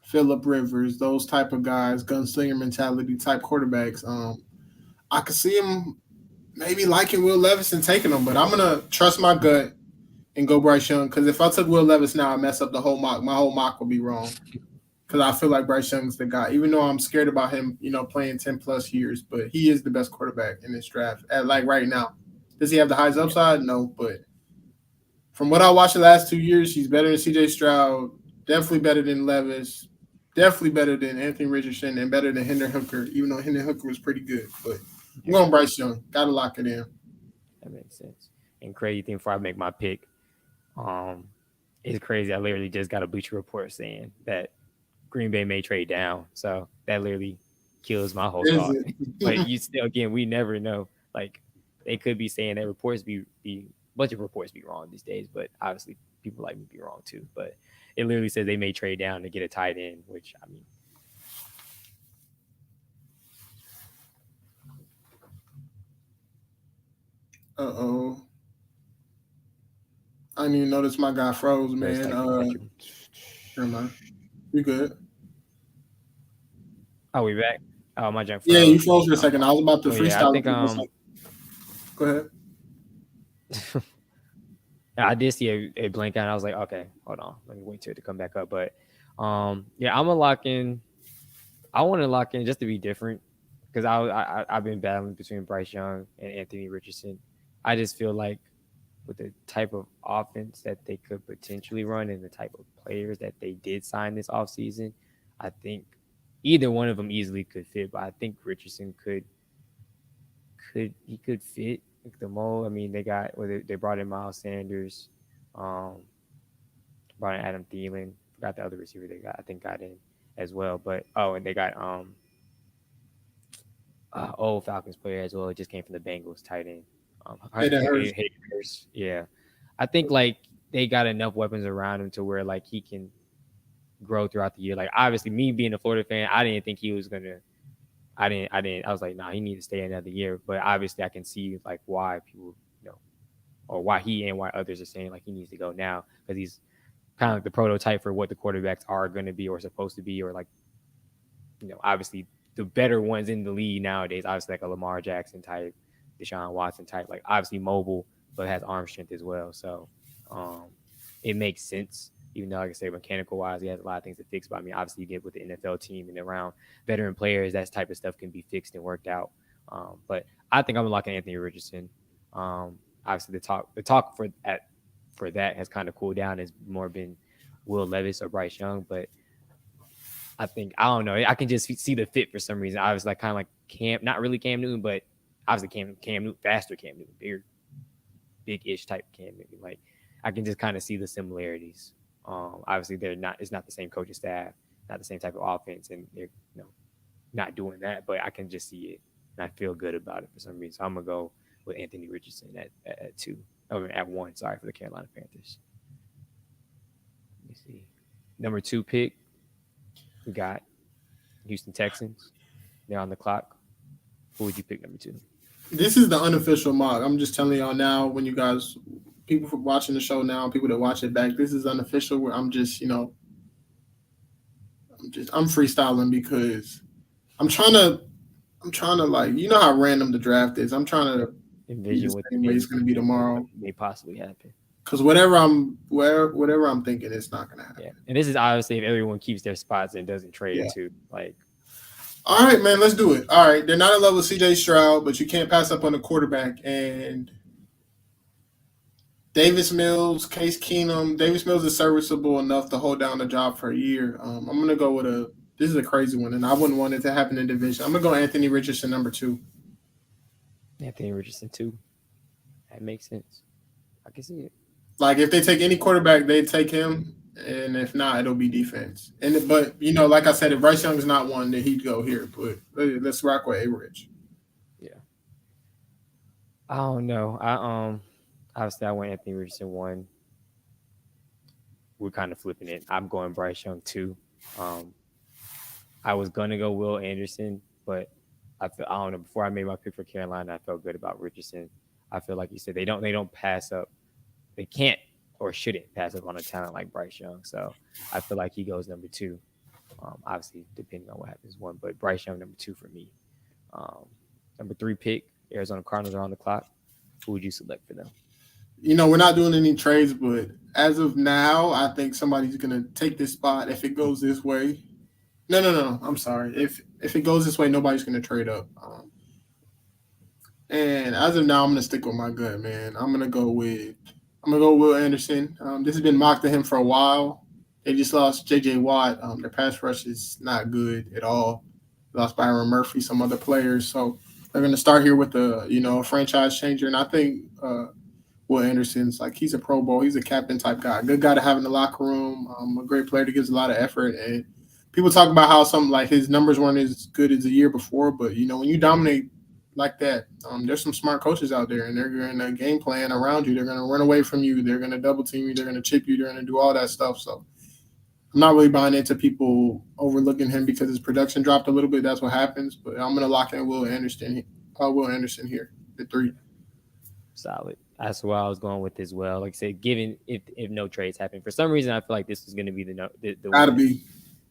Phillip Rivers, those type of guys, gunslinger mentality type quarterbacks. I could see him maybe liking Will Levis and taking him, but I'm going to trust my gut and go Bryce Young, because if I took Will Levis now, I mess up the whole mock. My whole mock will be wrong. Because I feel like Bryce Young's the guy, even though I'm scared about him, playing 10-plus years. But he is the best quarterback in this draft, right now. Does he have the highest upside? No, but from what I watched the last 2 years, he's better than C.J. Stroud, definitely better than Levis, definitely better than Anthony Richardson, and better than Hendon Hooker, even though Hendon Hooker was pretty good. But I'm going Bryce Young. Got to lock it in. That makes sense. And crazy thing before I make my pick, it's crazy. I literally just got a Bleacher Report saying that Green Bay may trade down, so that literally kills my whole thought. But you still, again, we never know. Like, they could be saying that reports be a bunch of reports be wrong these days, but obviously people like me be wrong too. But it literally says they may trade down to get a tight end, which I mean. I didn't even notice my guy froze, man. Never mind. You good? Oh, we back? Oh, my junk froze. Yeah, you froze for a second. I was about to freestyle. Yeah, I think, go ahead. I did see a blank out. I was like, okay, hold on. Let me wait till it to come back up. But yeah, I'm gonna lock in. I want to lock in just to be different, because I've been battling between Bryce Young and Anthony Richardson. I just feel like with the type of offense that they could potentially run and the type of players that they did sign this offseason, I think either one of them easily could fit. But I think Richardson could fit the mold. I mean, they brought in Miles Sanders, brought in Adam Thielen. Forgot the other receiver they got in as well. But and they got old Falcons player as well. It just came from the Bengals, tight end. Yeah, I think like they got enough weapons around him to where like he can grow throughout the year. Like, obviously, me being a Florida fan, I didn't think he was gonna. I was like, nah, he needs to stay another year. But obviously, I can see like why people, or why he and why others are saying like he needs to go now, because he's kind of like the prototype for what the quarterbacks are going to be or supposed to be, or like, obviously the better ones in the league nowadays. Obviously, like a Lamar Jackson type, Deshaun Watson type, like obviously mobile but has arm strength as well. So It makes sense, even though, like I say, mechanical wise, he has a lot of things to fix. But I mean, obviously, you get with the NFL team and around veteran players, that type of stuff can be fixed and worked out. But I think I'm locking Anthony Richardson. Obviously, the talk for that has kind of cooled down. Has more been Will Levis or Bryce Young, but I don't know. I can just see the fit for some reason. I was like kind of like not really Cam Newton, but obviously Cam Newton, faster Cam Newton, big-ish type Cam Newton. Like I can just kind of see the similarities. Obviously they're not. It's not the same coaching staff, not the same type of offense, and they're not doing that. But I can just see it, and I feel good about it for some reason. So I'm gonna go with Anthony Richardson at 2. At 1. Sorry, for the Carolina Panthers. Let me see. Number 2 pick. We got Houston Texans. They're on the clock. Who would you pick number 2? This is the unofficial mock. I'm just telling y'all now, when you guys, people watching the show now, people that watch it back, this is unofficial. Where I'm just, I'm freestyling because I'm trying to like, you know how random the draft is. I'm trying to envision what the way it's going to be tomorrow. May possibly happen. Because whatever I'm thinking, it's not going to happen. Yeah, and this is obviously if everyone keeps their spots and doesn't trade too. Like, all right, man, let's do it. All right, they're not in love with C.J. Stroud, but you can't pass up on the quarterback. And Davis Mills, Case Keenum. Davis Mills is serviceable enough to hold down the job for a year. I'm going to go with this is a crazy one, and I wouldn't want it to happen in division. I'm going to go Anthony Richardson, number 2. Anthony Richardson 2. That makes sense. I can see it. Like, if they take any quarterback, they take him. And if not, it'll be defense. But like I said, if Bryce Young is not one, then he'd go here. But let's rock with A-Rich. Yeah. I don't know. Obviously I went Anthony Richardson 1. We're kind of flipping it. I'm going Bryce Young 2. I was gonna go Will Anderson, but I don't know. Before I made my pick for Carolina, I felt good about Richardson. I feel like you said they don't pass up. They can't or shouldn't pass up on a talent like Bryce Young. So I feel like he goes number 2. Obviously, depending on what happens, 1. But Bryce Young, number 2 for me. Number 3 pick, Arizona Cardinals are on the clock. Who would you select for them? We're not doing any trades, but as of now, I think somebody's going to take this spot if it goes this way. No. I'm sorry. If it goes this way, nobody's going to trade up. And as of now, I'm going to stick with my gut, man. I'm going to go Will Anderson. This has been mocked to him for a while. They just lost J.J. Watt. Their pass rush is not good at all. They lost Byron Murphy, some other players. So they're going to start here with a franchise changer. And I think Will Anderson's he's a Pro Bowl. He's a captain type guy. Good guy to have in the locker room. A great player that gives a lot of effort. And people talk about how his numbers weren't as good as the year before. But, when you dominate like that, there's some smart coaches out there, and they're going to game plan around you. They're going to run away from you. They're going to double team you. They're going to chip you. They're going to do all that stuff. So I'm not really buying into people overlooking him because his production dropped a little bit. That's what happens. But I'm going to lock in Will Anderson here at 3. Solid. That's what I was going with as well. Like I said, given if no trades happen, for some reason I feel like this is going to be the gotta be.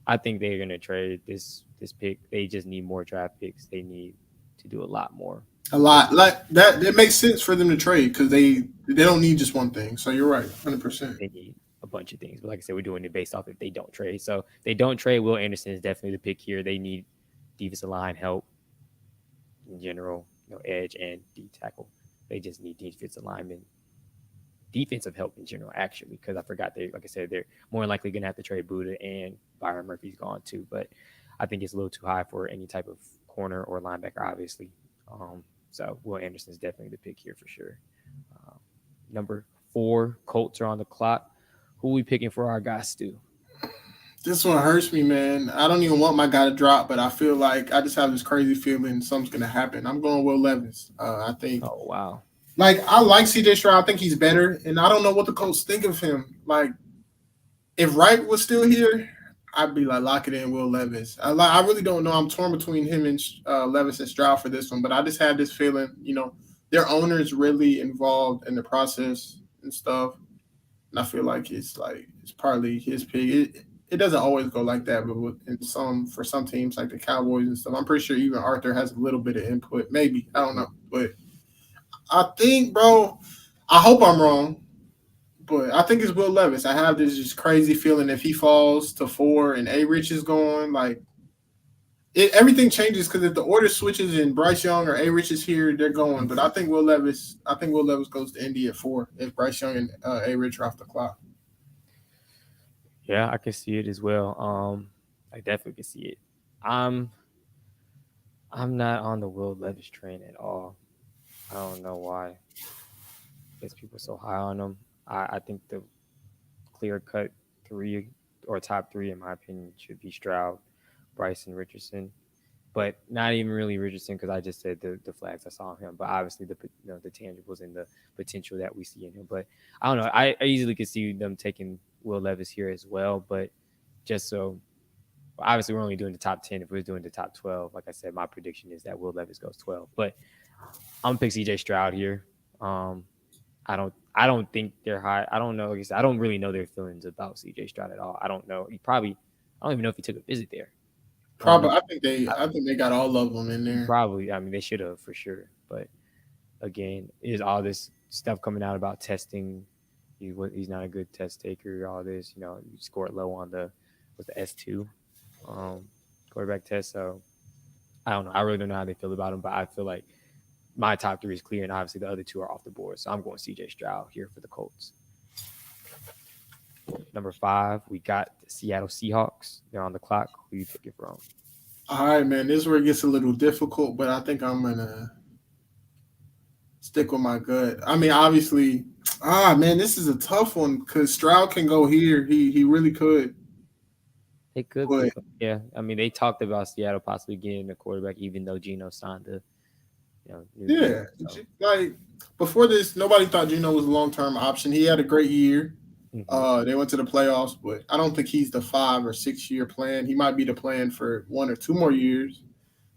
I think they're going to trade this pick. They just need more draft picks. They need to do a lot more. A lot like that. It makes sense for them to trade because they don't need just one thing. So you're right, 100%. They need a bunch of things, but like I said, we're doing it based off if they don't trade. So if they don't trade, Will Anderson is definitely the pick here. They need defensive line help in general, edge and D tackle. They just need defensive help in general, actually, because I forgot like I said, they're more likely going to have to trade Buddha, and Byron Murphy's gone too. But I think it's a little too high for any type of corner or linebacker, obviously. So Will Anderson is definitely the pick here for sure. Number 4, Colts are on the clock. Who are we picking for our guy, Stu? This one hurts me, man. I don't even want my guy to drop, but I feel like I just have this crazy feeling something's going to happen. I'm going Will Levis. I think. Oh, wow. I like C.J. Stroud. I think he's better, and I don't know what the Colts think of him. If Wright was still here, I'd be lock it in Will Levis. I really don't know. I'm torn between him and Levis and Stroud for this one, but I just have this feeling, their owner is really involved in the process and stuff, and I feel like it's partly his pick. It doesn't always go like that, but for some teams like the Cowboys and stuff, I'm pretty sure even Arthur has a little bit of input. Maybe, I don't know, but I think, bro, I hope I'm wrong, but I think it's Will Levis. I have this just crazy feeling if he falls to 4 and A-Rich is going, like everything changes because if the order switches and Bryce Young or A-Rich is here, they're going. But I think Will Levis goes to Indy at 4 if Bryce Young and A-Rich are off the clock. Yeah, I can see it as well. I definitely can see it. I'm not on the Will Levis train at all. I don't know why. I guess people are so high on him. I think the clear-cut 3 or top 3, in my opinion, should be Stroud, Bryson, Richardson. But not even really Richardson because I just said the flags I saw on him. But obviously the tangibles and the potential that we see in him. But I don't know. I easily could see them taking Will Levis here as well. But just so obviously we're only doing the top 10. If we're doing the top 12, like I said, my prediction is that Will Levis goes 12. But I'm gonna pick CJ Stroud here. I don't think they're high. I don't know. I don't really know their feelings about CJ Stroud at all. I don't know. I don't even know if he took a visit there. Probably. I think they got all of them in there. Probably. I mean, they should have for sure. But again, is all this stuff coming out about testing? He's not a good test taker. All this, you scored low on the S2 quarterback test. So I don't know. I really don't know how they feel about him, but I feel like my top 3 is clear, and obviously the other 2 are off the board. So I'm going CJ Stroud here for the Colts. Number 5, we got the Seattle Seahawks. They're on the clock. Who you pick it from? All right, man. This is where it gets a little difficult, but I think I'm gonna stick with my gut. I mean, obviously, man, this is a tough one because Stroud can go here. He really could. They could, but, yeah. I mean, they talked about Seattle possibly getting a quarterback, even though Geno signed the. Yeah, so. Like before this, nobody thought Geno was a long-term option. He had a great year. Mm-hmm. They went to the playoffs, but I don't think he's the 5 or 6 year plan. He might be the plan for 1 or 2 more years.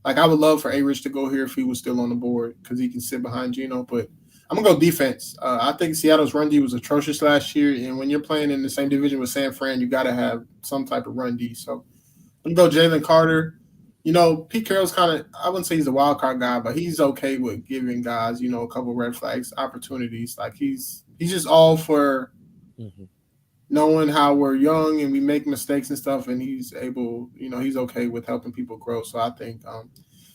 Like I would love for A-Rich to go here if he was still on the board because he can sit behind Geno. But I'm gonna go defense. I think Seattle's run D was atrocious last year, and when you're playing in the same division with San Fran, you got to have some type of run D. So I'm gonna go Jalen Carter. Pete Carroll's kind of, I wouldn't say he's a wild card guy, but he's okay with giving guys, a couple red flags, opportunities. Like he's just all for knowing how we're young and we make mistakes and stuff, and he's able, he's okay with helping people grow. So I think,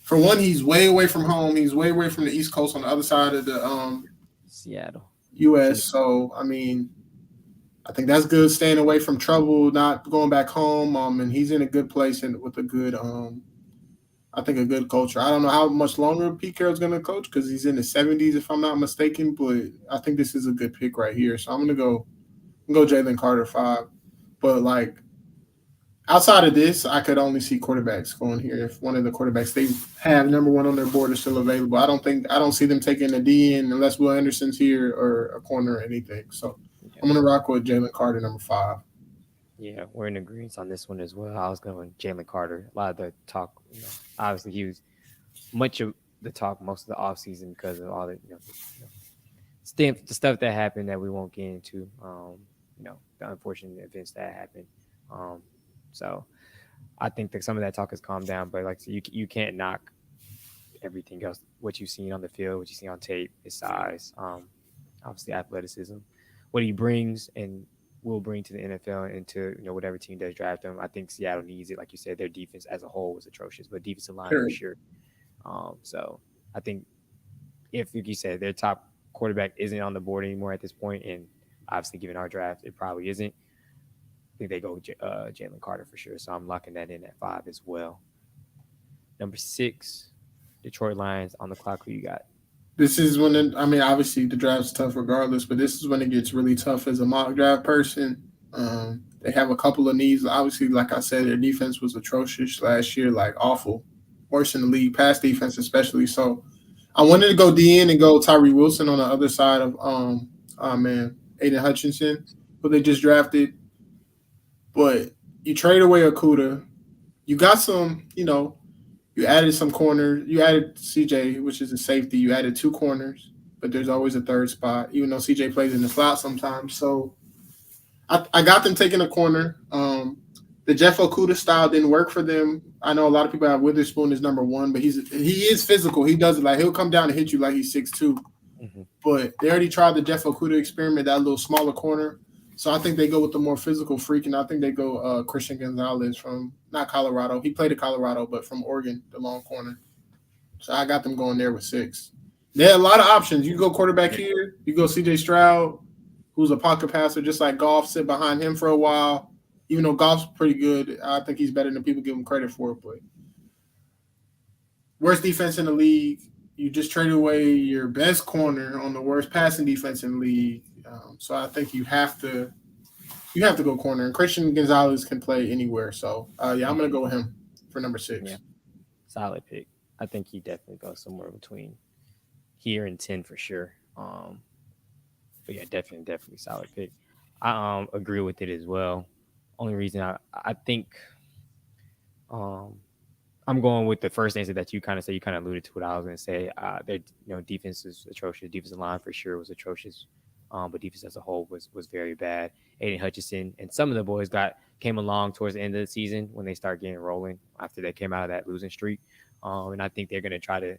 for one, he's way away from home. He's way away from the East Coast on the other side of the Seattle, U.S. So, I mean, I think that's good, staying away from trouble, not going back home, and he's in a good place and with a good I think a good culture. I don't know how much longer Pete Carroll's going to coach because he's in the 70s, if I'm not mistaken. But I think this is a good pick right here. So I'm going to go Jalen Carter 5. But, like, outside of this, I could only see quarterbacks going here. If one of the quarterbacks they have number 1 on their board is still available, I don't see them taking a D in unless Will Anderson's here or a corner or anything. So I'm going to rock with Jalen Carter, number 5. Yeah, we're in agreement on this one as well. I was going Jalen Carter. A lot of the talk, obviously he was much of the talk most of the offseason because of all the, the stuff that happened that we won't get into, the unfortunate events that happened. So I think that some of that talk has calmed down, but like so you can't knock everything else, what you've seen on the field, what you see on tape, his size, obviously athleticism, what he brings and will bring to the NFL and to whatever team does draft them. I think Seattle needs it. Like you said, their defense as a whole was atrocious, but defensive line for sure. So I think if, like you said, their top quarterback isn't on the board anymore at this point, and obviously given our draft, it probably isn't. I think they go Jalen Carter for sure. So I'm locking that in at 5 as well. Number 6, Detroit Lions on the clock. Who you got? This is when obviously the draft's tough regardless, but this is when it gets really tough as a mock draft person. They have a couple of needs. Obviously, like I said, their defense was atrocious last year, like awful. Worse in the league, pass defense especially. So I wanted to go DN and go Tyree Wilson on the other side of Aiden Hutchinson, who they just drafted. But you trade away Okuda. You got some, you added some corners. You added CJ, which is a safety. You added 2 corners, but there's always a third spot, even though CJ plays in the slot sometimes. So I got them taking a corner. The Jeff Okuda style didn't work for them. I know a lot of people have Witherspoon as number 1, but he is physical. He does it like he'll come down and hit you like he's 6'2". but they already tried the Jeff Okuda experiment, that little smaller corner. So I think they go with the more physical freak, and I think they go Christian Gonzalez from not Colorado. He played at Colorado, but from Oregon, the long corner. So I got them going there with 6. They had a lot of options. You go quarterback here. You go C.J. Stroud, who's a pocket passer, just like Goff, sit behind him for a while. Even though Goff's pretty good, I think he's better than people give him credit for. But worst defense in the league. You just traded away your best corner on the worst passing defense in the league. So I think you have to go corner. And Christian Gonzalez can play anywhere. So I'm gonna go with him for number 6. Yeah, solid pick. I think he definitely goes somewhere between here and 10 for sure. But yeah, definitely solid pick. I agree with it as well. Only reason I think I'm going with the first answer that you kind of alluded to what I was going to say. Their defense is atrocious. Defensive line for sure was atrocious. But defense as a whole was very bad. Aiden Hutchinson and some of the boys came along towards the end of the season when they start getting rolling after they came out of that losing streak. And I think they're going to try to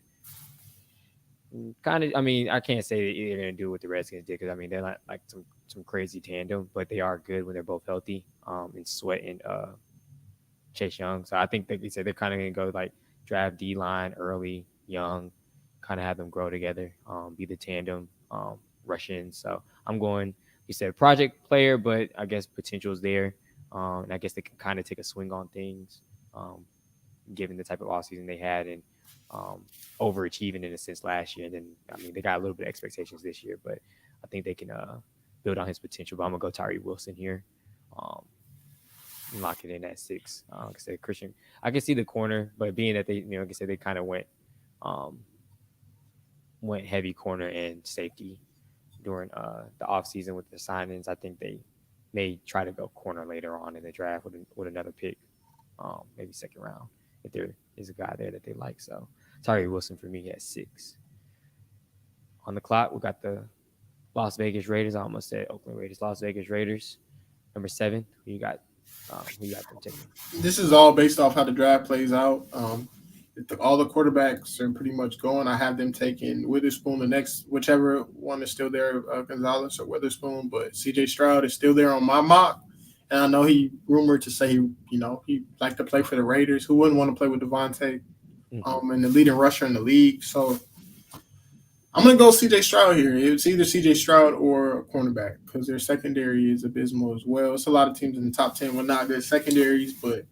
I can't say that they're going to do what the Redskins did because, they're not like some crazy tandem, but they are good when they're both healthy and Sweat and Chase Young. So I think they said they're kind of going to go like draft D-line early, young, kind of have them grow together, be the tandem, rush in. So I'm going, you said project player, but I guess potential's there. And I guess they can kind of take a swing on things, given the type of offseason they had and overachieving in a sense last year. And then, they got a little bit of expectations this year, but I think they can build on his potential. But I'm going to go Tyree Wilson here. Lock it in at 6. Like I said, Christian, I can see the corner, but being that they, like I said, they kind of went heavy corner and safety during the offseason with the signings. I think they may try to go corner later on in the draft with another pick, maybe second round, if there is a guy there that they like. So Tyree Wilson for me at 6. On the clock, we got the Las Vegas Raiders. I almost said Oakland Raiders. Las Vegas Raiders, number 7. Who you got them taking? This is all based off how the draft plays out. All the quarterbacks are pretty much going. I have them taking Witherspoon, the next, whichever one is still there, Gonzalez or Witherspoon. But C.J. Stroud is still there on my mock. And I know he rumored to say, he liked to play for the Raiders. Who wouldn't want to play with Devontae and the leading rusher in the league? So I'm going to go C.J. Stroud here. It's either C.J. Stroud or a cornerback because their secondary is abysmal as well. It's a lot of teams in the top 10 with not good secondaries, but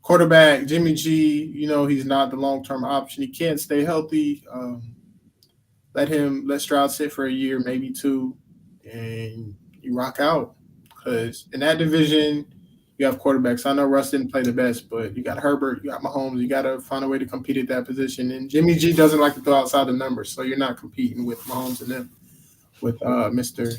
quarterback, Jimmy G, he's not the long-term option. He can't stay healthy. Let Stroud sit for a year, maybe 2, and you rock out. Because in that division, you have quarterbacks. I know Russ didn't play the best, but you got Herbert, you got Mahomes. You got to find a way to compete at that position. And Jimmy G doesn't like to throw outside the numbers, so you're not competing with Mahomes and them, with Mr.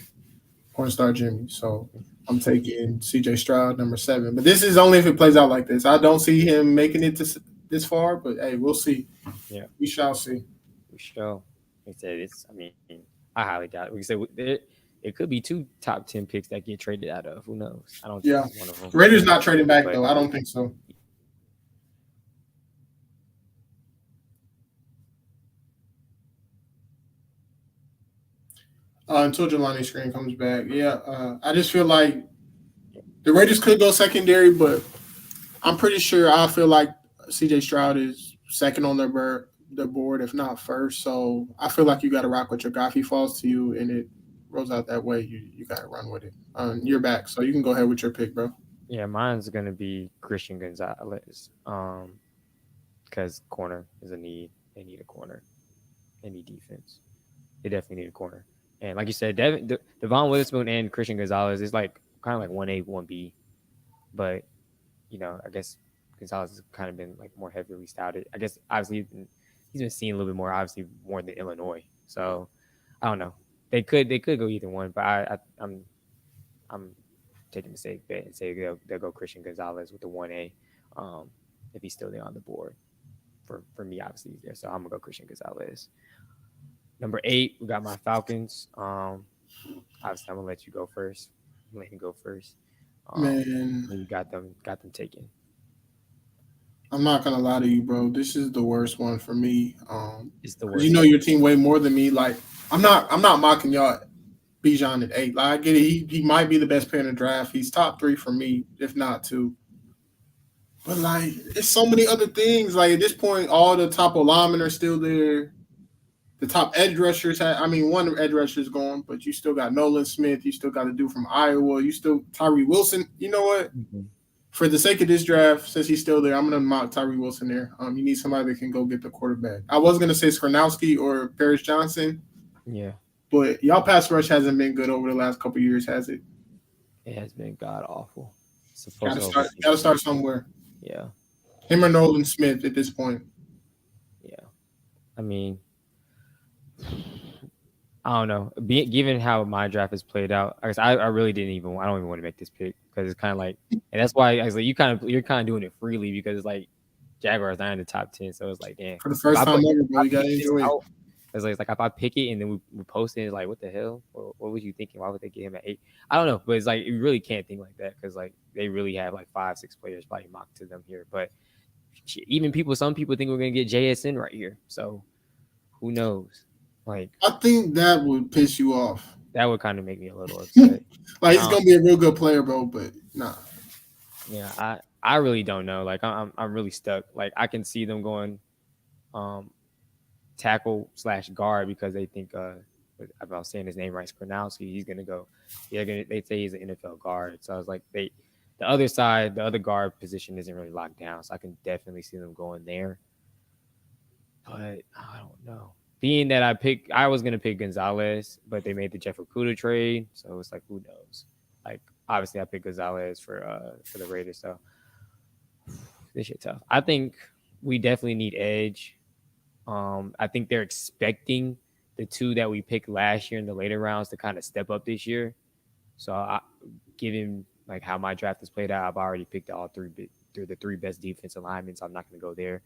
Pornstar Jimmy. So I'm taking C.J. Stroud, number 7. But this is only if it plays out like this. I don't see him making it to this far, but, hey, we'll see. Yeah. We shall see. We shall. Like I said, I highly doubt it. We said it could be 2 top 10 picks that get traded out of. Who knows? I don't think one of them. Raiders not trading back, though. I don't think so. Until Jelani's screen comes back. Yeah, I just feel like the Raiders could go secondary, but I'm pretty sure I feel like C.J. Stroud is second on their board, if not first. So I feel like you got to rock with your guy. If he falls to you and it rolls out that way, you got to run with it. You're back, so you can go ahead with your pick, bro. Yeah, mine's going to be Christian Gonzalez because corner is a need. They need a corner. They need defense. They definitely need a corner. And like you said, Devon Witherspoon and Christian Gonzalez is like kind of like 1A, 1B. But, I guess Gonzalez has kind of been like more heavily scouted. I guess obviously he's been seen a little bit more, obviously more than Illinois. So I don't know. They could go either one, but I'm taking the safe bet and say they'll go Christian Gonzalez with the 1A if he's still there on the board. For me, obviously he's there. So I'm gonna go Christian Gonzalez. Number 8, we got my Falcons. Obviously, I'm gonna let you go first. I'm letting you go first. Man, you got them taken. I'm not gonna lie to you, bro. This is the worst one for me. It's the 'Cause you worst. know your team way more than me. Like, I'm not mocking y'all. Bijan at 8. Like, I get it. He might be the best player in the draft. He's top 3 for me, if not 2. But like, it's so many other things. Like at this point, all the top linemen are still there. The top edge rushers one edge rusher is gone, but you still got Nolan Smith. You still got a dude from Iowa. You still Tyree Wilson. You know what? Mm-hmm. For the sake of this draft, since he's still there, I'm gonna mock Tyree Wilson there. You need somebody that can go get the quarterback. I was gonna say Skornowski or Paris Johnson, Yeah, but y'all pass rush hasn't been good over the last couple of years, has it? it has been god awful. Gotta start somewhere. Yeah, Him or Nolan Smith at this point. yeah. I mean, I don't know. Given how my draft has played out, I really didn't even. I don't even want to make this pick because it's kind of like, and that's why I was like, you're kind of doing it freely because it's like Jaguars not in the top 10, so it's like, damn. For the first time ever, bro, you gotta enjoy it. It's like if I pick it and then we post it, it's like, what the hell? What was you thinking? Why would they get him at 8? I don't know, but it's like you really can't think like that because like they really have like 5-6 players probably mocked to them here. But even some people think we're gonna get JSN right here. So who knows? Like I think that would piss you off. that would kind of make me a little upset. Like he's gonna be a real good player, bro, but nah. Yeah, I really don't know. Like I'm really stuck. Like I can see them going tackle/guard because they think about saying his name right, Skornowski, he's gonna go. They say he's an NFL guard. So I was like, the other side, the other guard position isn't really locked down. So I can definitely see them going there. But I don't know. Being that I was gonna pick Gonzalez, but they made the Jeff Okudah trade, so it's like, who knows? Like obviously I picked Gonzalez for the Raiders, so this shit tough. I think we definitely need edge. I think they're expecting the 2 that we picked last year in the later rounds to kind of step up this year. So given like how my draft has played out, I've already picked all 3 through the 3 best defensive linemen, so I'm not going to go there.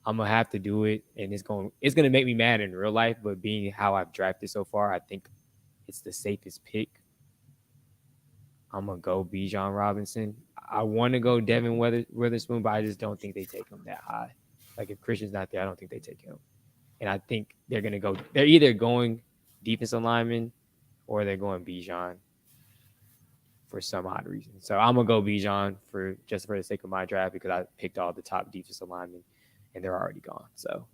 I'm gonna have to do it, and it's gonna make me mad in real life. But being how I've drafted so far, I think it's the safest pick. I'm gonna go Bijan Robinson. I want to go Devin Witherspoon, but I just don't think they take him that high. Like if Christian's not there, I don't think they take him. And I think they're gonna go. They're either going defensive lineman or they're going Bijan for some odd reason. So I'm gonna go Bijan for the sake of my draft because I picked all the top defensive linemen and they're already gone. So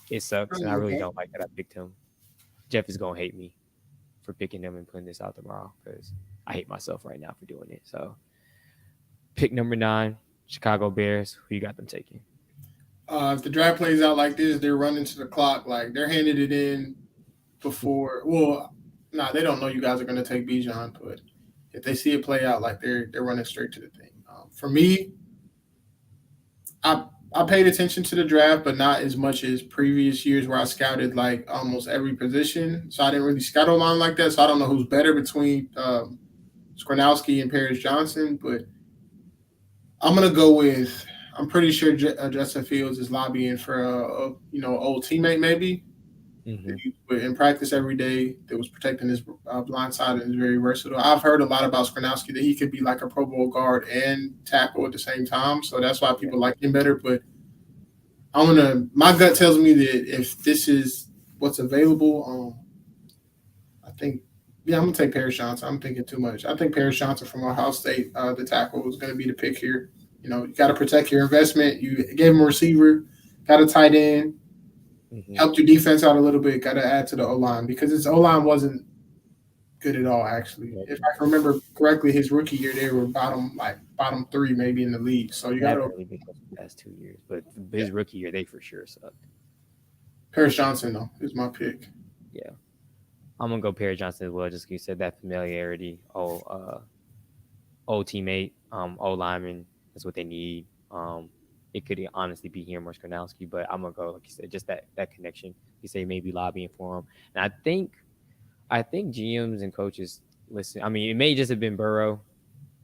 it sucks, and I really don't like that I picked him. Jeff is gonna hate me for picking him and putting this out tomorrow because I hate myself right now for doing it. So pick number 9, Chicago Bears. Who you got them taking? If the draft plays out like this, they're running to the clock. Like they're handing it in before. Well, they don't know you guys are going to take Bijan, but if they see it play out, like they're running straight to the thing. For me, I paid attention to the draft, but not as much as previous years where I scouted like almost every position. So I didn't really scout a line like that. So I don't know who's better between Skornowski and Paris Johnson, but I'm gonna go with. I'm pretty sure Justin Fields is lobbying for a old teammate maybe. Mm-hmm. In practice every day that was protecting his blind side and is very versatile. I've heard a lot about Skornowski that he could be like a Pro Bowl guard and tackle at the same time. So that's why people like him better. But my gut tells me that if this is what's available, I think, I'm going to take Paris Johnson. I'm thinking too much. I think Paris Johnson from Ohio State, the tackle, is going to be the pick here. You got to protect your investment. You gave him a receiver, got a tight end. Mm-hmm. Helped your defense out a little bit. Got to add to the O-line because his O-line wasn't good at all, actually. Yeah. If I can remember correctly, his rookie year, they were bottom 3 maybe in the league. So you got to really been the past 2 years. But his rookie year, they for sure sucked. Paris Johnson, though, is my pick. Yeah. I'm going to go Paris Johnson as well. Just like you said, that familiarity. Old teammate, old lineman. That's what they need. It could honestly be him or Skornowski, but I'm gonna go, like you said, just that connection. You say maybe lobbying for him, and I think GMs and coaches listen. I mean, it may just have been Burrow,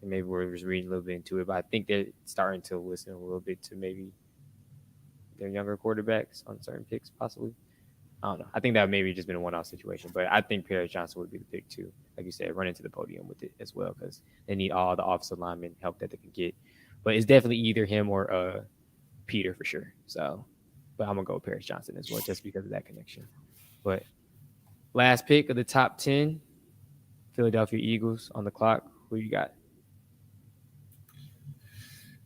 and maybe we're just reading a little bit into it, but I think they're starting to listen a little bit to maybe their younger quarterbacks on certain picks, possibly. I don't know. I think that maybe just been a one-off situation, but I think Paris Johnson would be the pick too. Like you said, run into the podium with it as well because they need all the offensive lineman help that they can get. But it's definitely either him or Peter for sure. So, but I'm gonna go with Paris Johnson as well, just because of that connection. But last pick of the top 10, Philadelphia Eagles on the clock. Who you got?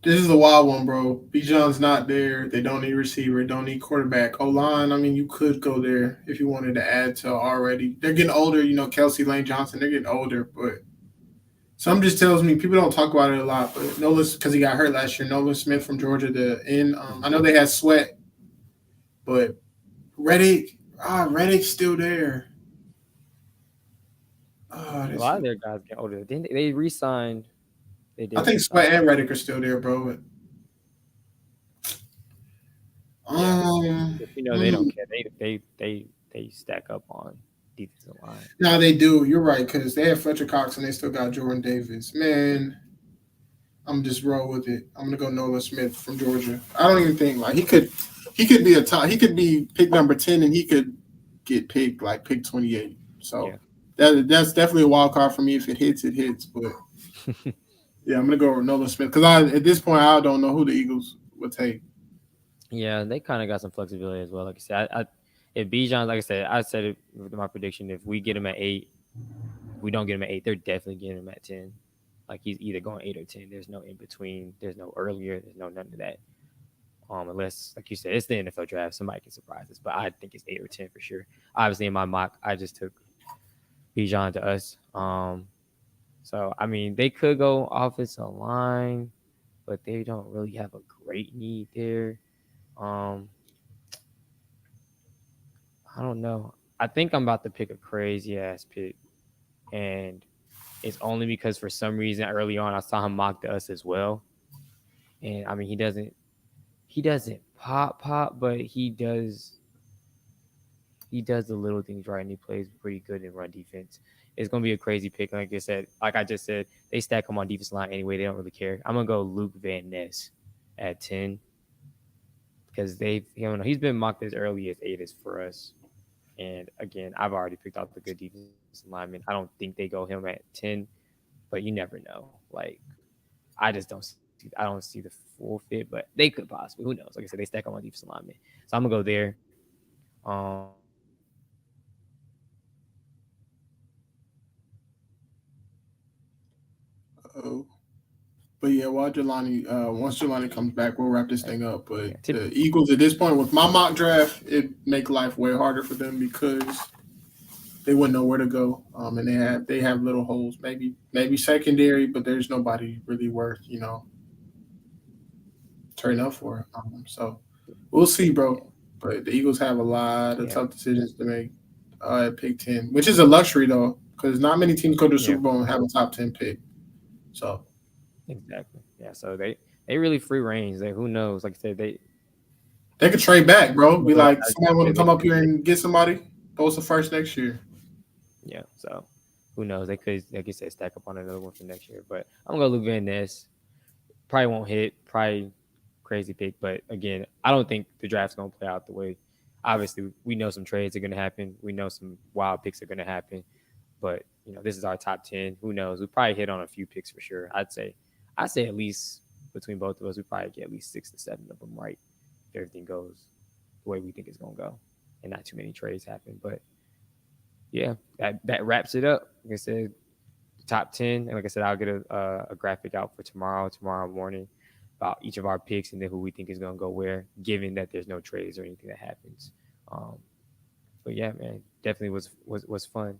This is a wild one, bro. Bijan's not there. They don't need receiver. Don't need quarterback. O-line, I mean, you could go there if you wanted to add to already. They're getting older. Kelsey, Lane Johnson, they're getting older. But some just tells me people don't talk about it a lot. But Nolan, because he got hurt last year, Nolan Smith from Georgia, the end. I know they had Sweat, but Reddick's still there. A lot of their guys get older. They re-signed. They did. I think Sweat and Reddick are still there, bro. They don't care. They stack up on defensive line. No, they do. You're right, because they have Fletcher Cox and they still got Jordan Davis. Man, I'm just roll with it. I'm gonna go Nolan Smith from Georgia. I don't even think he could be a top. He could be pick number 10 and he could get picked like pick 28. So that's definitely a wild card for me. If it hits, it hits. But yeah, I'm gonna go with Nolan Smith because at this point I don't know who the Eagles would take. Yeah, they kind of got some flexibility as well. Like I said, if Bijan, like I said it with my prediction, if we get him at 8, if we don't get him at 8, they're definitely getting him at 10. Like he's either going 8 or 10. There's no in between. There's no earlier. There's no none of that. Unless, like you said, it's the NFL draft. Somebody can surprise us, but I think it's 8 or 10 for sure. Obviously, in my mock, I just took Bijan to us. So I mean, they could go offensive line, but they don't really have a great need there. I don't know. I think I'm about to pick a crazy ass pick, and it's only because for some reason early on I saw him mock to us as well. And I mean, he doesn't pop, but he does the little things right, and he plays pretty good in run defense. It's gonna be a crazy pick. Like I just said, they stack him on defensive line anyway. They don't really care. I'm gonna go Luke Van Ness at 10. Because he's been mocked as early as 8 is for us. And again, I've already picked out the good defensive lineman. I don't think they go him at 10, but you never know. Like, I just don't see the full fit, but they could possibly. Who knows? Like I said, they stack on defensive lineman. So I'm gonna go there. But yeah, once Jelani comes back, we'll wrap this thing up. But the Eagles at this point, with my mock draft, it make life way harder for them because they wouldn't know where to go. And they have little holes, maybe secondary, but there's nobody really worth turning up for. So we'll see, bro. But the Eagles have a lot of tough decisions to make at pick 10, which is a luxury though, because not many teams go to the Super Bowl and have a top 10 pick. So. Exactly. Yeah. So they really free range. Who knows? Like I said, they could trade back, bro. Be like, somebody want to come up here and get somebody, post a first next year. Yeah. So who knows? They could, like you said, stack up on another one for next year. But I'm gonna Luke Van Ness. Probably won't hit. Probably crazy pick. But again, I don't think the draft's gonna play out the way. Obviously, we know some trades are gonna happen. We know some wild picks are gonna happen. But this is our top 10. Who knows? We probably hit on a few picks for sure. I'd say at least between both of us, we probably get at least 6 to 7 of them right if everything goes the way we think it's going to go and not too many trades happen. But yeah, that wraps it up. Like I said, the top 10. And like I said, I'll get a graphic out for tomorrow morning about each of our picks and then who we think is going to go where, given that there's no trades or anything that happens. But yeah, man, definitely was fun.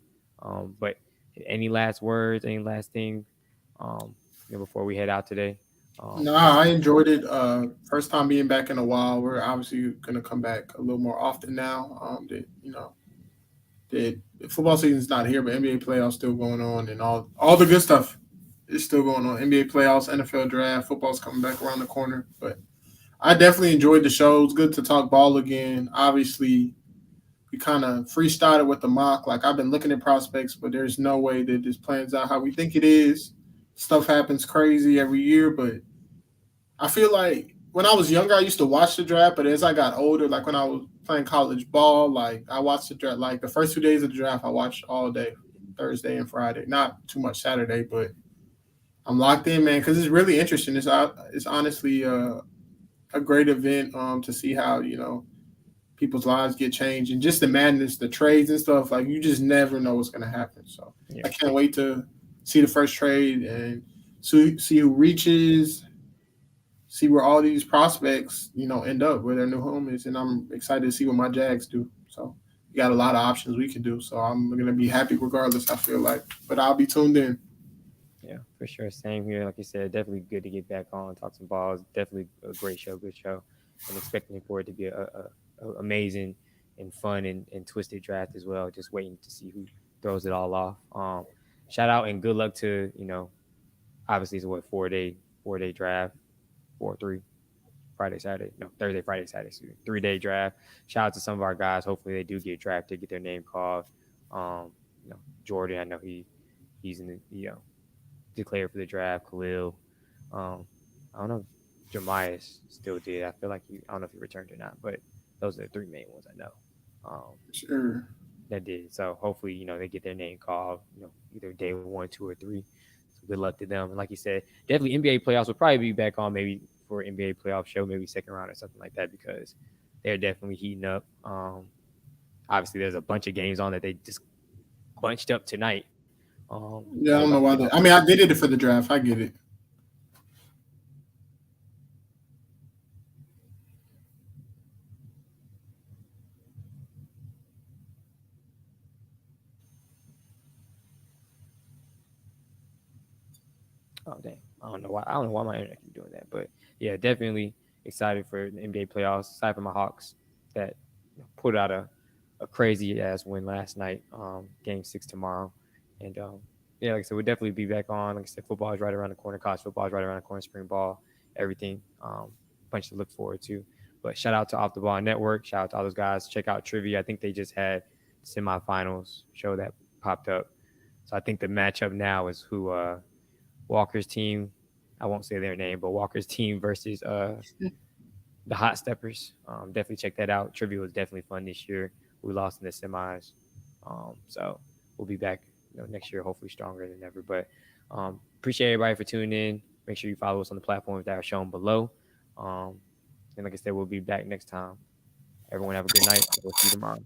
But any last words, any last thing? Before we head out today? I enjoyed it. First time being back in a while. We're obviously going to come back a little more often now. The football season's not here, but NBA playoffs still going on, and all the good stuff is still going on. NBA playoffs, NFL draft, football's coming back around the corner. But I definitely enjoyed the show. It's good to talk ball again. Obviously, we kind of freestyled with the mock. Like, I've been looking at prospects, but there's no way that this plans out how we think it is. Stuff happens crazy every year, but I feel like when I was younger, I used to watch the draft, but as I got older, like when I was playing college ball, like I watched the draft, like the first 2 days of the draft, I watched all day, Thursday and Friday. Not too much Saturday, but I'm locked in, man, because it's really interesting. It's honestly a great event to see how people's lives get changed and just the madness, the trades and stuff. Like you just never know what's going to happen. So Yeah. I can't wait to see the first trade and see who reaches, see where all these prospects end up, where their new home is, and I'm excited to see what my Jags do. So we got a lot of options we can do. So I'm going to be happy regardless. I feel like, but I'll be tuned in. Yeah, for sure. Same here. Like you said, definitely good to get back on, talk some balls. Definitely a great show, good show. And expecting for it to be a amazing and fun and twisted draft as well. Just waiting to see who throws it all off. Shout out and good luck to, obviously it's a 4-day draft, 4-3. Friday, Saturday, no, Thursday, Friday, Saturday, 3-day draft. Shout out to some of our guys. Hopefully they do get drafted, get their name called. Jordan, I know he's in the, declared for the draft. Khalil, I don't know if Jemias still did. I feel like I don't know if he returned or not, but those are the three main ones I know. Sure. That did. So hopefully, they get their name called, either day 1, 2, or 3. So good luck to them. And like you said, definitely NBA playoffs will probably be back on maybe for an NBA playoff show, maybe second round or something like that, because they're definitely heating up. Obviously, there's a bunch of games on that they just bunched up tonight. Yeah, I don't know why. I did it for the draft. I get it. Oh dang! I don't know why my internet keep doing that, but yeah, definitely excited for the NBA playoffs. Excited for my Hawks that put out a crazy ass win last night. Game 6 tomorrow, and yeah, like I said, we'll definitely be back on. Like I said, football is right around the corner. College football is right around the corner. Spring ball, everything. Bunch to look forward to. But shout out to Off the Ball Network. Shout out to all those guys. Check out Trivia. I think they just had semifinals show that popped up. So I think the matchup now is who Walker's team. I won't say their name, but Walker's team versus the Hot Steppers. Definitely check that out. Trivia was definitely fun this year. We lost in the semis. So we'll be back next year, hopefully stronger than ever. But appreciate everybody for tuning in. Make sure you follow us on the platforms that are shown below. And like I said, we'll be back next time. Everyone have a good night. We'll see you tomorrow.